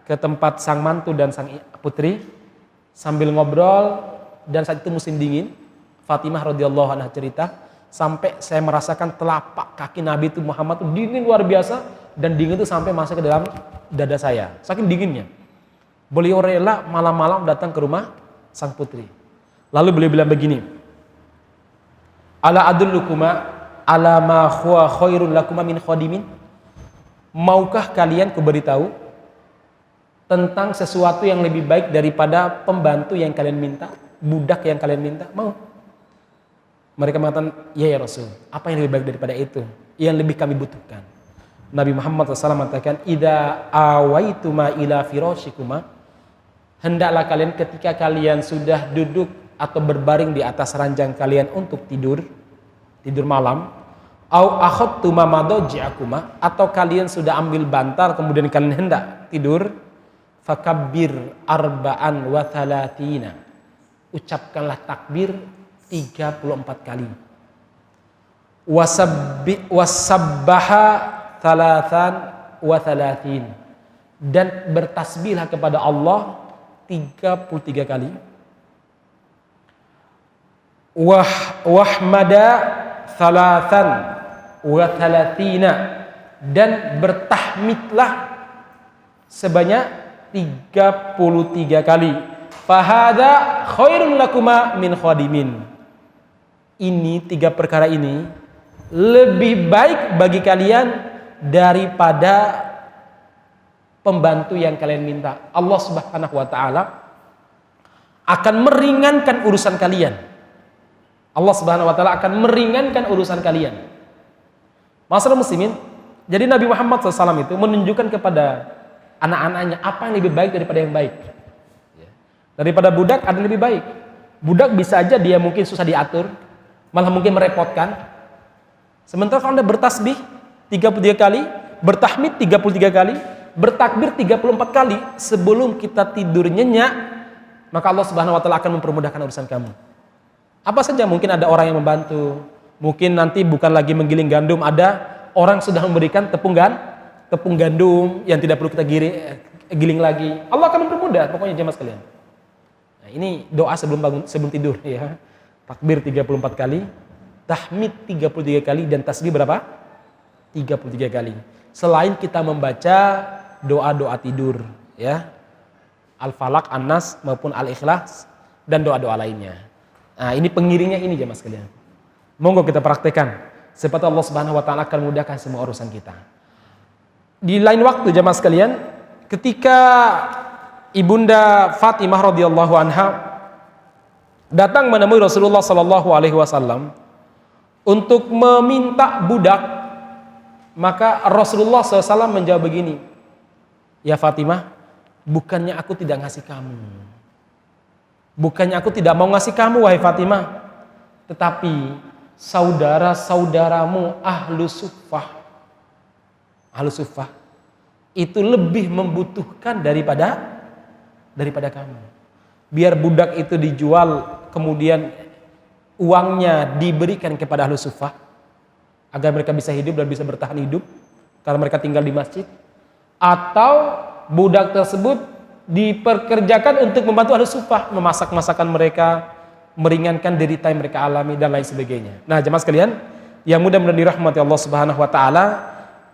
ke tempat sang mantu dan sang putri sambil ngobrol, dan saat itu musim dingin. Fatimah radhiyallahu anha cerita, sampai saya merasakan telapak kaki Nabi itu Muhammad itu dingin luar biasa, dan dingin itu sampai masuk ke dalam dada saya, saking dinginnya. Beliau rela malam-malam datang ke rumah sang putri. Lalu beliau bilang begini, "Ala adullukuma ala ma huwa khairun lakuma min khadimin?" Maukah kalian kuberitahu tentang sesuatu yang lebih baik daripada pembantu yang kalian minta, budak yang kalian minta? Mau? Mereka mengatakan, "Ya Rasul, apa yang lebih baik daripada itu? Yang lebih kami butuhkan." Nabi Muhammad SAW mengatakan, "Idza awaituma ila firasyikuma," hendaklah kalian ketika kalian sudah duduk atau berbaring di atas ranjang kalian untuk tidur malam, au akhadtuma madaji'akuma, atau kalian sudah ambil bantal kemudian kalian hendak tidur, fakabbir arba'an wa thalathina, ucapkanlah takbir 34 kali. Wasabbaha thalathan wa thalathin, dan bertasbihlah kepada Allah 33 kali. Wahmada thalathan wa thalathina, dan bertahmidlah sebanyak 33 kali. Fahada khairun lakuma min khadimin. Ini 3 perkara ini lebih baik bagi kalian daripada pembantu yang kalian minta. Allah Subhanahu wa taala akan meringankan urusan kalian. Allah Subhanahu wa taala akan meringankan urusan kalian. Masalah muslimin, jadi Nabi Muhammad SAW itu menunjukkan kepada anak-anaknya apa yang lebih baik daripada yang baik. Daripada budak ada lebih baik. Budak bisa aja dia mungkin susah diatur, malah mungkin merepotkan. Sementara kalau Anda bertasbih 33 kali, bertahmid 33 kali, bertakbir 34 kali sebelum kita tidur nyenyak, maka Allah Subhanahu wa taala akan mempermudahkan urusan kamu. Apa saja, mungkin ada orang yang membantu, mungkin nanti bukan lagi menggiling gandum, ada orang sudah memberikan tepung gandum yang tidak perlu kita giling lagi. Allah akan mempermudah pokoknya jemaah sekalian. Nah, ini doa sebelum tidur ya. Takbir 34 kali, tahmid 33 kali, dan tasbih berapa? 33 kali. Selain kita membaca doa-doa tidur ya, Al-Falaq, An-Nas maupun Al-Ikhlas dan doa-doa lainnya. Nah, ini pengiringnya ini jemaah sekalian. Monggo kita praktekkan. Sebab Allah Subhanahu wa taala akan mudahkan semua urusan kita. Di lain waktu jemaah sekalian, ketika Ibunda Fatimah radhiyallahu anha datang menemui Rasulullah sallallahu alaihi wasallam untuk meminta budak, maka Rasulullah SAW menjawab begini, "Ya Fatimah, bukannya aku tidak ngasih kamu. Bukannya aku tidak mau ngasih kamu, wahai Fatimah. Tetapi saudara-saudaramu ahlu suffah itu lebih membutuhkan daripada kamu. Biar budak itu dijual, kemudian uangnya diberikan kepada ahlu suffah agar mereka bisa hidup dan bisa bertahan hidup karena mereka tinggal di masjid, atau budak tersebut diperkerjakan untuk membantu ahlu suffah, memasak masakan mereka, meringankan derita yang mereka alami dan lain sebagainya." Nah, jemaah sekalian yang mudah-mudahan dirahmati Allah Subhanahu wa taala,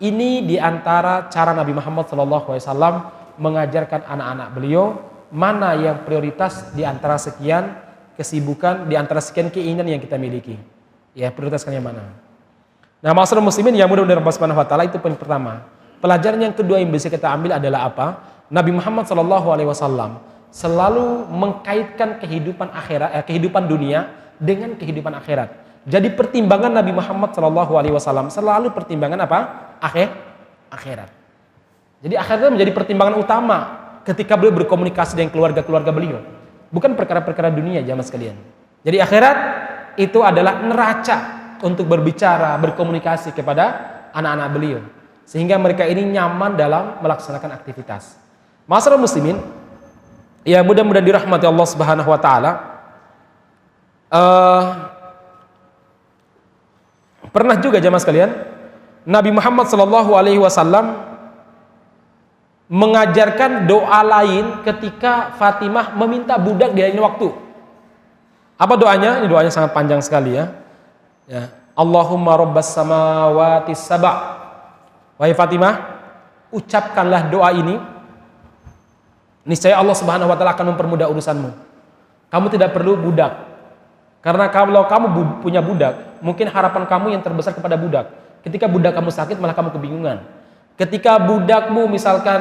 ini diantara cara Nabi Muhammad SAW mengajarkan anak-anak beliau mana yang prioritas diantara sekian kesibukan, diantara sekian keinginan yang kita miliki. Ya, prioritaskan yang mana? Nah, ma'asyiral muslimin yang mudah-mudahan Allah Subhanahu wa taala, itu poin pertama. Pelajaran yang kedua yang bisa kita ambil adalah apa? Nabi Muhammad SAW selalu mengkaitkan kehidupan akhirat, kehidupan dunia dengan kehidupan akhirat. Jadi pertimbangan Nabi Muhammad SAW selalu pertimbangan apa? Akhirat. Jadi akhirat menjadi pertimbangan utama ketika beliau berkomunikasi dengan keluarga-keluarga beliau. Bukan perkara-perkara dunia, jamaah sekalian. Jadi akhirat itu adalah neraca untuk berbicara, berkomunikasi kepada anak-anak beliau, sehingga mereka ini nyaman dalam melaksanakan aktivitas. Ma'asyiral muslimin, ya mudah-mudahan dirahmati Allah Subhanahu wa taala. Pernah juga jamaah sekalian, Nabi Muhammad SAW mengajarkan doa lain ketika Fatimah meminta budak di lain waktu. Apa doanya? Ini doanya sangat panjang sekali ya. Allahumma rabbas samawati sab'a. Wahai Fatimah, ucapkanlah doa ini. Niscaya Allah Subhanahu wa taala akan mempermudah urusanmu. Kamu tidak perlu budak. Karena kalau kamu punya budak, mungkin harapan kamu yang terbesar kepada budak. Ketika budak kamu sakit, malah kamu kebingungan. Ketika budakmu misalkan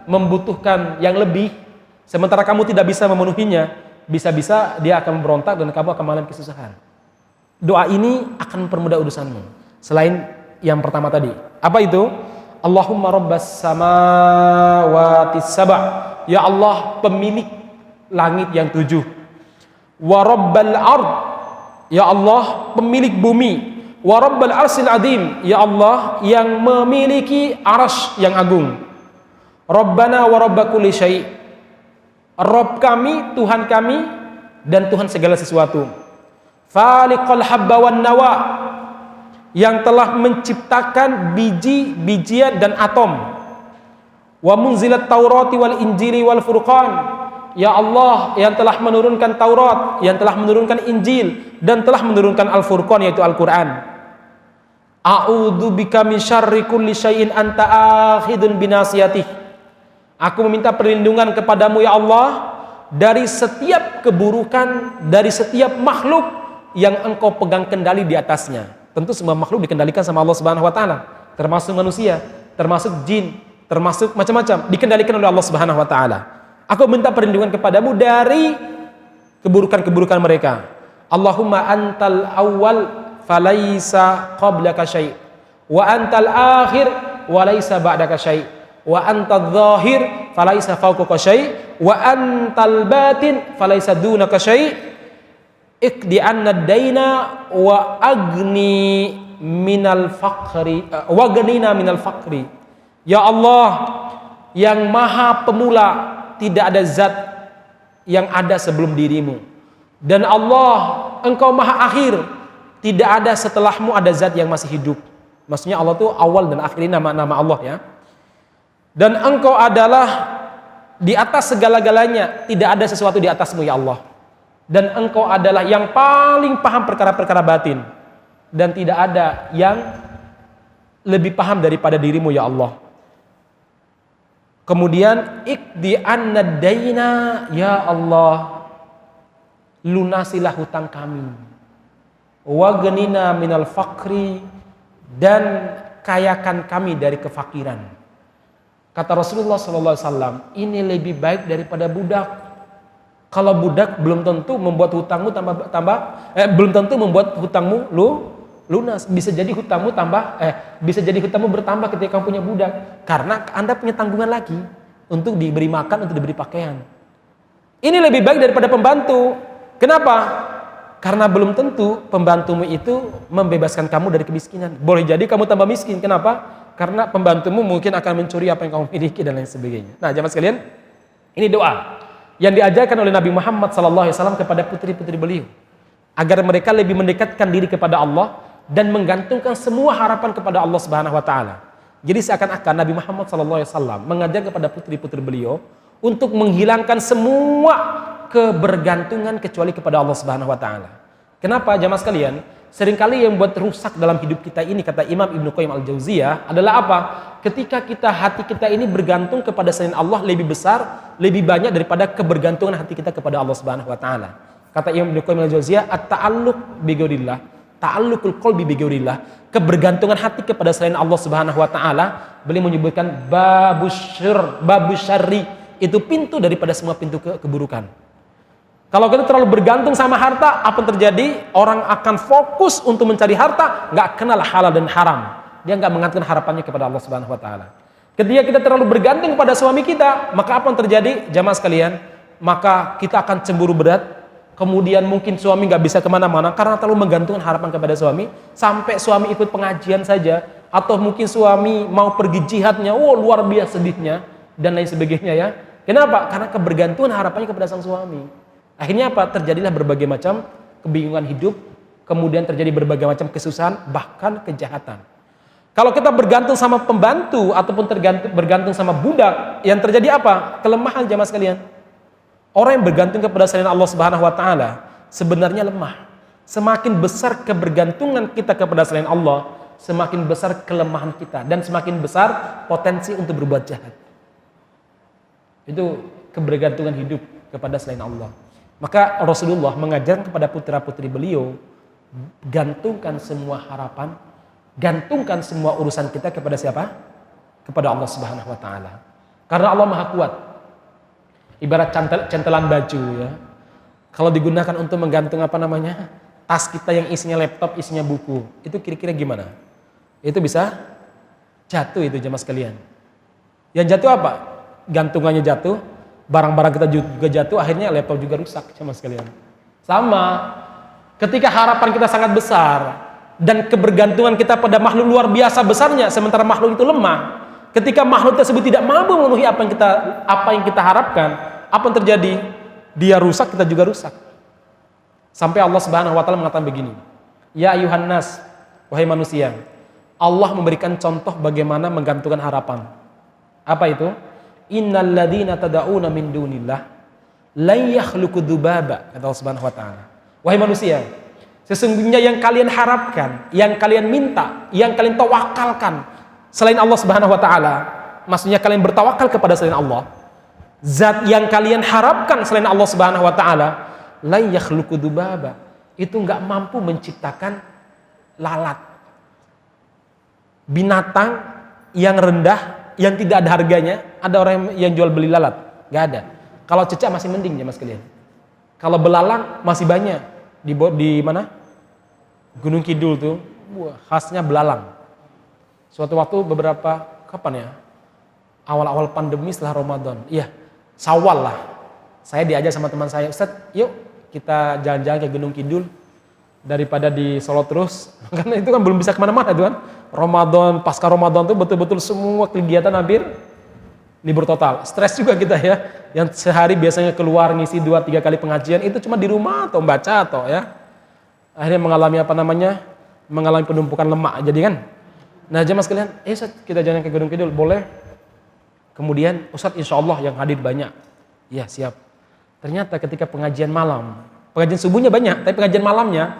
membutuhkan yang lebih, sementara kamu tidak bisa memenuhinya, bisa-bisa dia akan memberontak dan kamu akan mengalami kesusahan. Doa ini akan mempermudah urusanmu. Selain yang pertama tadi, apa itu? Allahumma rabbas samawati sab'a. Ya Allah, pemilik langit yang 7. Wa rabbal ard. Ya Allah, pemilik bumi. Wa rabbal arsil adim. Ya Allah, yang memiliki arasy yang agung. Rabbana wa rabba kulli syai'. Rabb kami, Tuhan kami, dan Tuhan segala sesuatu. Faliqal habba wan nawa, yang telah menciptakan biji-bijian dan atom. Wa munzilat taurati wal injili wal furqan. Ya Allah, yang telah menurunkan Taurat, yang telah menurunkan Injil, dan telah menurunkan Al-Furqan, yaitu Al-Quran. A'udzu bika min syarri kulli syai'in anta akhidun binasiyatih. Aku meminta perlindungan kepadamu ya Allah dari setiap keburukan, dari setiap makhluk yang engkau pegang kendali di atasnya. Tentu semua makhluk dikendalikan sama Allah Subhanahu wa taala, termasuk manusia, termasuk jin, termasuk macam-macam, dikendalikan oleh Allah Subhanahu wa taala. Aku minta perlindungan kepadamu dari keburukan-keburukan mereka. Allahumma antal awwal falaisa qablaka syai', wa antal akhir walaisa ba'daka syai', wa antal zahir falaisa fawqaka syai', wa antal batin falaisa dunaka syai'. Iqdi anna daina wa agni minal faqri wa aghnina minal faqri. Ya Allah, yang maha pemula, tidak ada zat yang ada sebelum dirimu, dan Allah, engkau maha akhir, tidak ada setelahmu ada zat yang masih hidup. Maksudnya Allah itu awal dan akhir, ini nama-nama Allah ya. Dan engkau adalah di atas segala-galanya, tidak ada sesuatu di atasmu ya Allah. Dan engkau adalah yang paling paham perkara-perkara batin, dan tidak ada yang lebih paham daripada dirimu ya Allah. Kemudian iqdi anna daina, ya Allah, lunasilah hutang kami. Waghnina minal faqri, dan kayakan kami dari kefakiran. Kata Rasulullah SAW, ini lebih baik daripada budak. Kalau budak belum tentu membuat hutangmu belum tentu membuat hutangmu lunas. Bisa jadi hutangmu bertambah ketika kamu punya budak, karena Anda punya tanggungan lagi untuk diberi makan, untuk diberi pakaian. Ini lebih baik daripada pembantu. Kenapa? Karena belum tentu pembantumu itu membebaskan kamu dari kemiskinan. Boleh jadi kamu tambah miskin. Kenapa? Karena pembantumu mungkin akan mencuri apa yang kamu miliki dan lain sebagainya. Nah, jamaah sekalian, ini doa yang diajarkan oleh Nabi Muhammad SAW kepada putri-putri beliau, agar mereka lebih mendekatkan diri kepada Allah dan menggantungkan semua harapan kepada Allah Subhanahu Wa Taala. Jadi seakan-akan Nabi Muhammad SAW mengajar kepada putri-putri beliau untuk menghilangkan semua kebergantungan kecuali kepada Allah Subhanahu Wa Taala. Kenapa, jamaah sekalian? Seringkali yang buat rusak dalam hidup kita ini, kata Imam Ibnu Qayyim Al-Jauziyah, adalah apa? Ketika hati kita ini bergantung kepada selain Allah lebih besar, lebih banyak daripada kebergantungan hati kita kepada Allah Subhanahu Wa Taala. Kata Imam Ibnu Qayyim Al-Jauziyah, at-ta'alluq bi ghairillah, ta'alluqul qalbi bi ghairillah, kebergantungan hati kepada selain Allah Subhanahu Wa Taala, beliau menyebutkan babusyarri, itu pintu daripada semua pintu keburukan. Kalau kita terlalu bergantung sama harta, apa yang terjadi? Orang akan fokus untuk mencari harta, nggak kenal halal dan haram. Dia nggak mengatakan harapannya kepada Allah Subhanahu Wa Taala. Ketika kita terlalu bergantung pada suami kita, maka apa yang terjadi, jamaah sekalian? Maka kita akan cemburu berat. Kemudian mungkin suami nggak bisa kemana-mana karena terlalu menggantungkan harapan kepada suami. Sampai suami ikut pengajian saja, atau mungkin suami mau pergi jihadnya, luar biasa sedihnya dan lain sebagainya ya. Kenapa? Karena kebergantungan harapannya kepada sang suami. Akhirnya apa? Terjadilah berbagai macam kebingungan hidup, kemudian terjadi berbagai macam kesusahan, bahkan kejahatan. Kalau kita bergantung sama pembantu ataupun bergantung sama budak, yang terjadi apa? Kelemahan, jamaah sekalian. Orang yang bergantung kepada selain Allah Subhanahu Wa Taala sebenarnya lemah. Semakin besar kebergantungan kita kepada selain Allah, semakin besar kelemahan kita dan semakin besar potensi untuk berbuat jahat. Itu kebergantungan hidup kepada selain Allah. Maka Rasulullah mengajarkan kepada putra-putri beliau, gantungkan semua harapan, gantungkan semua urusan kita kepada siapa? Kepada Allah Subhanahu Wa Taala. Karena Allah Maha Kuat. Ibarat centelan baju ya. Kalau digunakan untuk menggantung tas kita yang isinya laptop, isinya buku, itu kira-kira gimana? Itu bisa jatuh itu, jemaah sekalian. Yang jatuh apa? Gantungannya jatuh, barang-barang kita juga jatuh, akhirnya laptop juga rusak, jemaah sekalian. Sama, ketika harapan kita sangat besar dan kebergantungan kita pada makhluk luar biasa besarnya, sementara makhluk itu lemah. Ketika makhluk tersebut tidak mampu memenuhi apa yang kita harapkan, apa yang terjadi? Dia rusak, kita juga rusak. Sampai Allah Subhanahu Wa Taala mengatakan begini, ya ayuhan nas, wahai manusia, Allah memberikan contoh bagaimana menggantungkan harapan. Apa itu? Innal ladzina tad'una min dunillah la yakhluqu dzubaba, kata Allah Subhanahu Wa Taala. Wahai manusia, sesungguhnya yang kalian harapkan, yang kalian minta, yang kalian tawakalkan selain Allah Subhanahu Wa Taala, maksudnya kalian bertawakal kepada selain Allah, zat yang kalian harapkan selain Allah Subhanahu Wa Taala, la yakhluqu dzubaba, itu enggak mampu menciptakan lalat, binatang yang rendah, yang tidak ada harganya. Ada orang yang jual beli lalat? Nggak ada. Kalau cecak masih mending ya mas kalian. Kalau belalang masih banyak. Di mana? Gunung Kidul tuh, khasnya belalang. Suatu waktu kapan ya? Awal-awal pandemi setelah Ramadan. Iya, Syawal lah. Saya diajak sama teman saya, Ustaz, yuk kita jalan-jalan ke Gunung Kidul daripada di Solo terus. Karena itu kan belum bisa kemana-mana tuh kan. Ramadan, pasca Ramadan tuh betul-betul semua kegiatan hampir libur total. Stres juga kita ya. Yang sehari biasanya keluar ngisi 2-3 kali pengajian, itu cuma di rumah atau baca atau ya. Akhirnya mengalami penumpukan lemak jadi kan. Nah jemaah sekalian, Ustaz kita jalan ke Gunung Kidul, boleh? Kemudian Ustaz insya Allah yang hadir banyak. Iya siap. Ternyata ketika pengajian malam, pengajian subuhnya banyak, tapi pengajian malamnya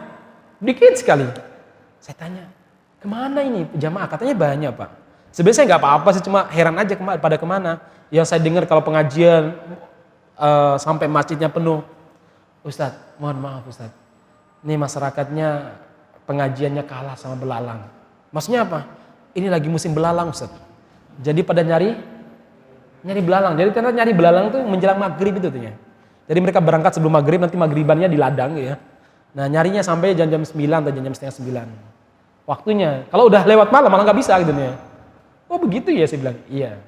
dikit sekali. Saya tanya, kemana ini jamaah? Katanya banyak Pak. Sebenarnya saya nggak apa-apa sih, cuma heran aja pada kemana. Yang saya dengar kalau pengajian sampai masjidnya penuh. Ustadz, mohon maaf Ustadz, ini masyarakatnya pengajiannya kalah sama belalang. Maksudnya apa? Ini lagi musim belalang Ustadz. Jadi pada nyari belalang. Jadi ternyata nyari belalang tuh menjelang maghrib itu tuh ya. Jadi mereka berangkat sebelum maghrib, nanti maghribannya di ladang ya. Nah nyarinya sampai jam-jam 9 atau jam-jam setengah 9. Waktunya. Kalau udah lewat malam malah nggak bisa gitu ya. Oh begitu ya, saya bilang. Iya.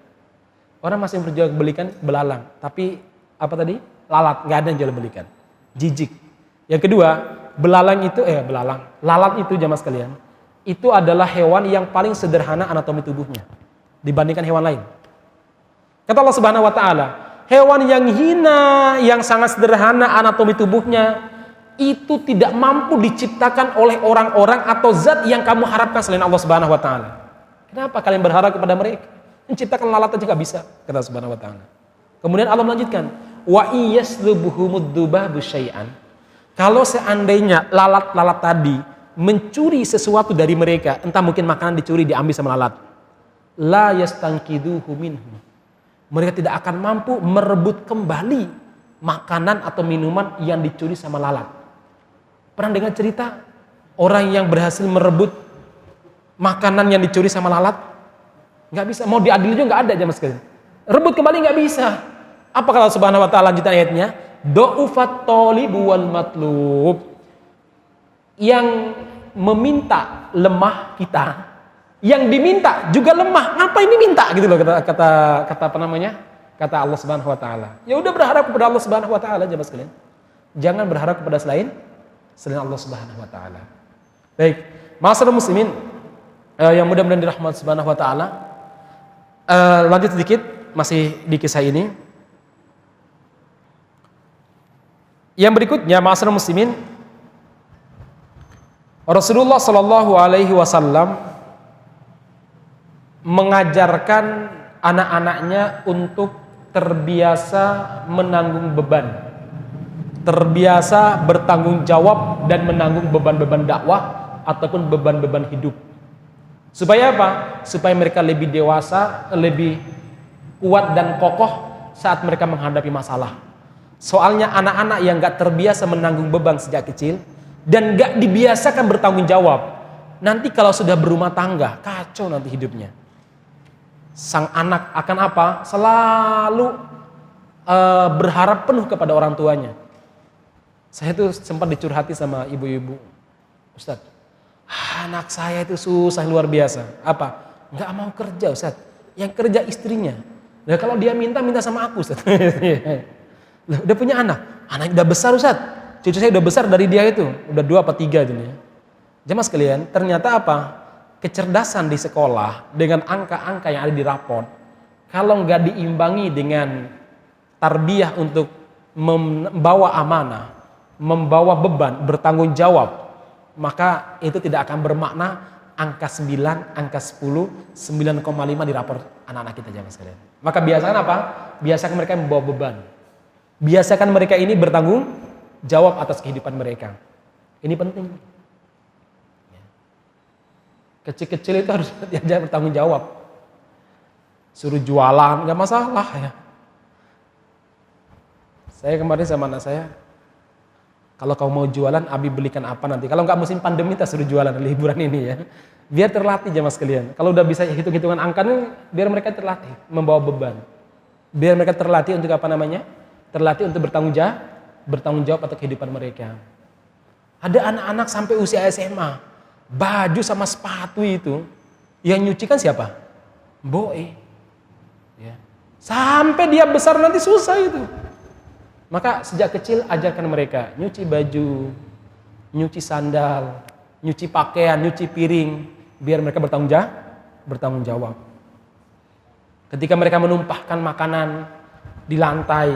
Orang masih belikan belalang, tapi apa tadi? Lalat, nggak ada yang jual belikan. Jijik. Yang kedua, lalat itu jamaah sekalian, itu adalah hewan yang paling sederhana anatomi tubuhnya dibandingkan hewan lain. Kata Allah Subhanahu wa taala, hewan yang hina, yang sangat sederhana anatomi tubuhnya, itu tidak mampu diciptakan oleh orang-orang atau zat yang kamu harapkan selain Allah Subhanahu wa taala. Kenapa kalian berharap kepada mereka? Menciptakan lalat aja nggak bisa, kata Allah Subhanahu wa taala. Kemudian Allah melanjutkan, wa iyaslubuhumud dubabu syai'an. Kalau seandainya lalat-lalat tadi mencuri sesuatu dari mereka, entah mungkin makanan dicuri diambil sama lalat, la yastankiduhu minhu. Mereka tidak akan mampu merebut kembali makanan atau minuman yang dicuri sama lalat. Pernah dengar cerita orang yang berhasil merebut makanan yang dicuri sama lalat? Nggak bisa. Mau diadili juga nggak ada jamaah sekalian. Rebut kembali nggak bisa. Apa kata Allah Subhanahu wa taala lanjutan ayatnya? Do'ufat thalibu wal matlub. Yang meminta lemah kita, yang diminta juga lemah. Apa ini minta gitu loh, kata apa namanya? Kata Allah Subhanahu wa taala. Ya udah berharap kepada Allah Subhanahu wa taala jemaah sekalian. Jangan berharap kepada selain Allah Subhanahu wa taala. Baik, ma'asyiral muslimin yang mudah-mudahan dirahmati Subhanahu wa taala. Lanjut sedikit masih di kisah ini. Yang berikutnya ma'asyiral muslimin, Rasulullah Shallallahu Alaihi Wasallam mengajarkan anak-anaknya untuk terbiasa menanggung beban, terbiasa bertanggung jawab dan menanggung beban-beban dakwah ataupun beban-beban hidup. Supaya apa? Supaya mereka lebih dewasa, lebih kuat dan kokoh saat mereka menghadapi masalah. Soalnya anak-anak yang gak terbiasa menanggung beban sejak kecil dan gak dibiasakan bertanggung jawab, nanti kalau sudah berumah tangga, kacau nanti hidupnya. Sang anak akan apa? Selalu berharap penuh kepada orang tuanya. Saya tuh sempat dicurhati sama ibu-ibu, Ustaz, anak saya itu susah luar biasa. Apa? Gak mau kerja Ustaz, yang kerja istrinya. Nah kalau dia minta sama aku Ustaz. Loh, udah punya anak udah besar Ustaz. Cucu saya udah besar dari dia itu, udah 2 apa 3 gitu ya. Jemaah sekalian, ternyata apa? Kecerdasan di sekolah dengan angka-angka yang ada di raport, kalau nggak diimbangi dengan tarbiyah untuk membawa amanah, membawa beban, bertanggung jawab, maka itu tidak akan bermakna angka 9, angka 10, 9,5 di raport anak-anak kita jemaah sekalian. Maka biasakan apa? Biasakan mereka membawa beban. Biasakan mereka ini bertanggung jawab atas kehidupan mereka. Ini penting. Kecil-kecil itu harus diajar bertanggung jawab. Suruh jualan, nggak masalah ya. Saya kemarin sama anak saya, kalau kau mau jualan, Abi belikan apa nanti. Kalau nggak musim pandemi, kita suruh jualan liburan ini ya. Biar terlatih jemaah sekalian. Kalau udah bisa hitung-hitungan angkanya, biar mereka terlatih membawa beban. Biar mereka terlatih untuk apa namanya? Terlatih untuk bertanggung jawab atas kehidupan mereka. Ada anak-anak sampai usia SMA, baju sama sepatu itu yang nyuci kan siapa? Boe. Ya. Sampai dia besar nanti susah itu. Maka sejak kecil ajarkan mereka nyuci baju, nyuci sandal, nyuci pakaian, nyuci piring, biar mereka bertanggung jawab. Ketika mereka menumpahkan makanan di lantai,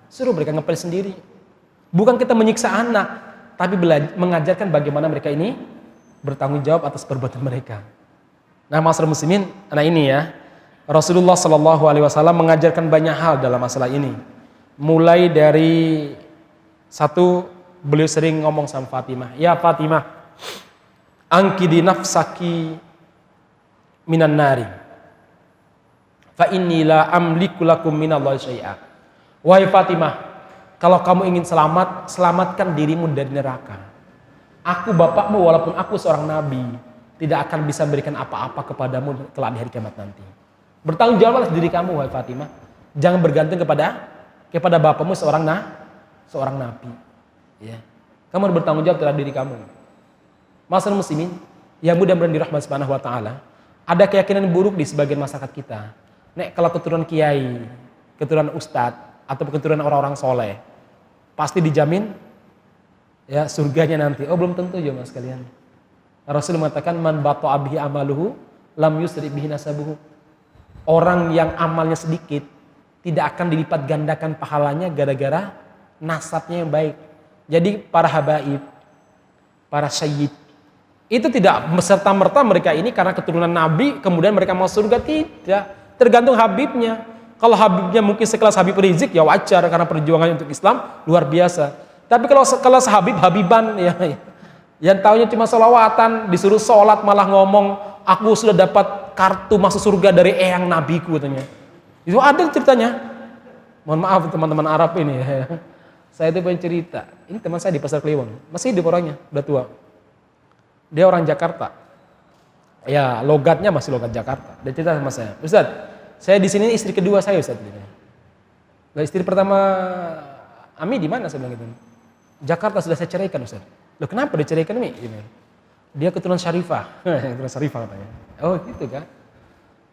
suruh mereka ngepel sendiri. Bukan kita menyiksa anak, tapi mengajarkan bagaimana mereka ini bertanggung jawab atas perbuatan mereka. Nah, ma'asyiral muslimin, anak ini ya, Rasulullah Shallallahu Alaihi Wasallam mengajarkan banyak hal dalam masalah ini. Mulai dari satu, beliau sering ngomong sama Fatimah, ya Fatimah, angkidi nafsaki minan nari, fa inni la amliku lakum minallahi syai'a. Wahai Fatimah, kalau kamu ingin selamat, selamatkan dirimu dari neraka. Aku bapakmu walaupun aku seorang nabi, tidak akan bisa berikan apa-apa kepadamu kelak di hari kiamat nanti. Bertanggung jawablah diri kamu, wahai Fatimah. Jangan bergantung kepada bapakmu seorang seorang nabi. Ya. Kamu harus bertanggung jawab terhadap diri kamu. Masyarakat muslimin yang mudah-mudahan dirahmati Subhanahu wa taala, ada keyakinan buruk di sebagian masyarakat kita. Nek kalau keturunan kiai, keturunan ustadz atau keturunan orang-orang soleh, pasti dijamin ya surganya nanti. Oh belum tentu ya mas kalian. Rasul mengatakan man bata'a bihi amaluhu lam yusri bihi nasabuhu. Orang yang amalnya sedikit tidak akan dilipat gandakan pahalanya gara-gara nasabnya yang baik. Jadi para habaib, para sayyid itu tidak serta-merta mereka ini karena keturunan nabi kemudian mereka mau surga, tidak. Tergantung habibnya. Kalau habibnya mungkin sekelas Habib Rizik ya wajar karena perjuangannya untuk Islam luar biasa. Tapi kalau sekelas Habiban ya yang taunya cuma sholawatan, disuruh sholat malah ngomong aku sudah dapat kartu masuk surga dari eyang nabiku katanya. Itu ada ceritanya. Mohon maaf teman-teman Arab ini ya. Saya itu punya cerita. Ini teman saya di Pasar Kliwon, masih hidup orangnya, udah tua. Dia orang Jakarta. Ya, logatnya masih logat Jakarta. Dia cerita sama saya, Ustaz, saya di sini istri kedua saya Ustaz. Nah, istri pertama Ami di mana saya bilang gitu. Jakarta sudah saya ceraikan Ustaz. Loh kenapa diceraikan Mi? Dia keturunan Syarifah. Keturunan Syarifah katanya. Oh gitu kan.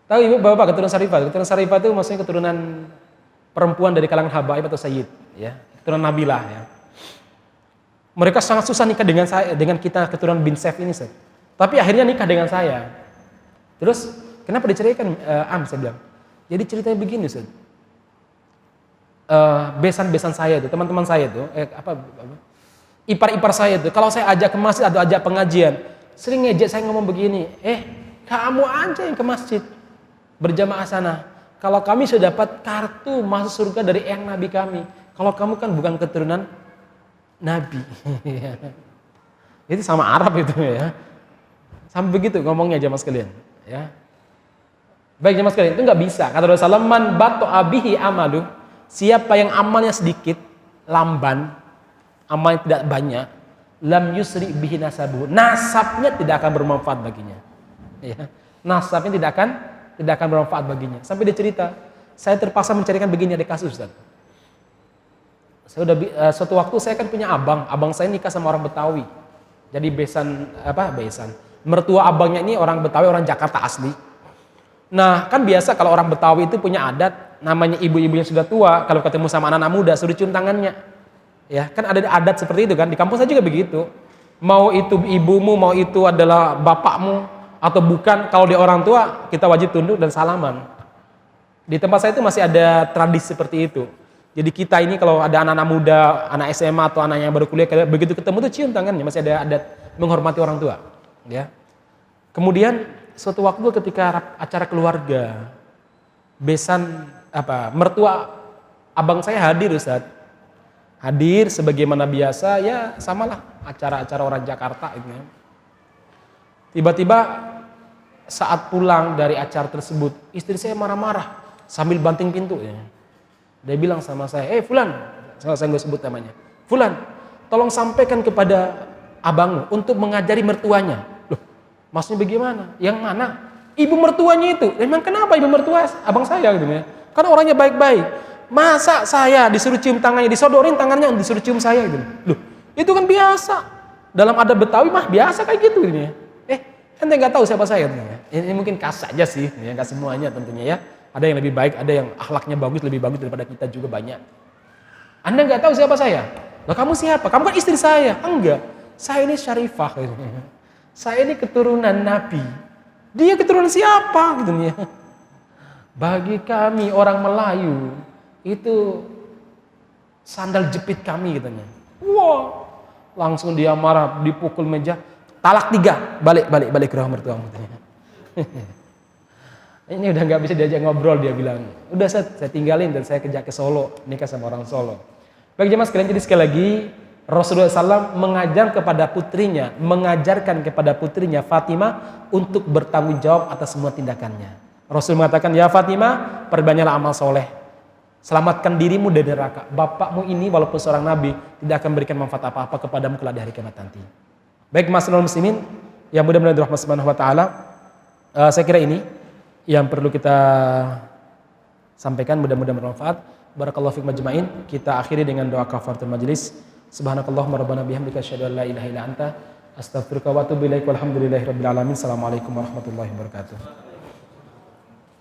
Tahu ibu bapak keturunan Syarifah? Keturunan Syarifah itu maksudnya keturunan perempuan dari kalangan habaib atau sayyid, ya. Keturunan Nabilah ya. Mereka sangat susah nikah dengan saya, dengan kita keturunan bin Saif ini, Ustaz. Tapi akhirnya nikah dengan saya. Terus kenapa diceraikan? Saya bilang. Jadi ceritanya begini, Ustaz. Besan-besan saya itu, teman-teman saya itu, ipar-ipar saya itu, kalau saya ajak ke masjid atau ajak pengajian, sering ngejek saya ngomong begini, kamu aja yang ke masjid berjamaah sana. Kalau kami sudah dapat kartu masuk surga dari eyang nabi kami. Kalau kamu kan bukan keturunan nabi. Itu sama Arab itu ya. Sampai begitu ngomongnya jamaah sekalian, ya. Baik jamaah sekalian, itu nggak bisa. Kata Rasulullah, man bata'a bihi amalu, siapa yang amalnya sedikit, lamban, amalnya tidak banyak, lam yusri bihi nasabuhu, nasabnya tidak akan bermanfaat baginya. Ya. Nasabnya tidak akan bermanfaat baginya. Sampai dia cerita, saya terpaksa mencarikan begini ada kasus, Ustaz. Saya udah suatu waktu saya kan punya abang saya nikah sama orang Betawi. Jadi besan. Mertua abangnya ini orang Betawi, orang Jakarta asli. Nah, kan biasa kalau orang Betawi itu punya adat namanya ibu-ibu yang sudah tua kalau ketemu sama anak-anak muda suruh cium tangannya. Ya, kan ada adat seperti itu kan. Di kampung saya juga begitu. Mau itu ibumu, mau itu adalah bapakmu atau bukan, kalau dia orang tua kita wajib tunduk dan salaman. Di tempat saya itu masih ada tradisi seperti itu. Jadi kita ini kalau ada anak-anak muda, anak SMA atau anak yang baru kuliah, begitu ketemu tuh cium tangannya, masih ada adat menghormati orang tua. Ya. Kemudian suatu waktu ketika acara keluarga, mertua abang saya hadir, Ustaz. Hadir sebagaimana biasa, ya samalah acara-acara orang Jakarta itu. Tiba-tiba saat pulang dari acara tersebut, istri saya marah-marah sambil banting pintu. Ya. Dia bilang sama saya, Fulan, saya nggak sebut namanya, Fulan, tolong sampaikan kepada abangmu untuk mengajari mertuanya. Loh, maksudnya bagaimana? Yang mana? Ibu mertuanya itu. Memang kenapa ibu mertua abang saya gitu ya? Karena orangnya baik-baik. Masa saya disuruh cium tangannya, disodorin tangannya disuruh cium saya gitu. Loh, itu kan biasa. Dalam adat Betawi mah biasa kayak gitu gitu ya. Ente nggak tahu siapa saya gitu ya. Ini mungkin khas saja sih, ya nggak semuanya tentunya ya. Ada yang lebih baik, ada yang akhlaknya bagus, lebih bagus daripada kita juga banyak. Anda nggak tahu siapa saya? Loh, kamu siapa? Kamu kan istri saya. Enggak. Saya ini Syarifah. Saya ini keturunan Nabi. Dia keturunan siapa? Gitu ya. Bagi kami orang Melayu itu sandal jepit kami katanya. Wah, langsung dia marah, dipukul meja. Talak 3, balik ke rumah mertuamu katanya. Ini udah nggak bisa diajak ngobrol, dia bilang. Udah saya tinggalin dan saya kerja ke Solo, nikah sama orang Solo. Bagi jemaah sekalian, jadi sekali lagi Rasulullah SAW mengajarkan kepada putrinya Fatimah untuk bertanggung jawab atas semua tindakannya. Rasul mengatakan, ya Fatimah, perbanyaklah amal soleh, selamatkan dirimu dari neraka. Bapakmu ini walaupun seorang nabi tidak akan berikan manfaat apa-apa kepadamu kelak di hari kiamat nanti. Baik masyaallah muslimin yang mudah-mudahan dirahmati Subhanahu wa taala, saya kira ini yang perlu kita sampaikan, mudah-mudahan bermanfaat. Barakallahu fikum ajmain. Kita akhiri dengan doa kafaratul majlis. Subhanakallahumma rabbana bihamdika asyhadu an la ilaha illa anta astaghfiruka wa atubu ilaik. Walhamdulillahirabbil alamin. Assalamualaikum warahmatullahi wabarakatuh.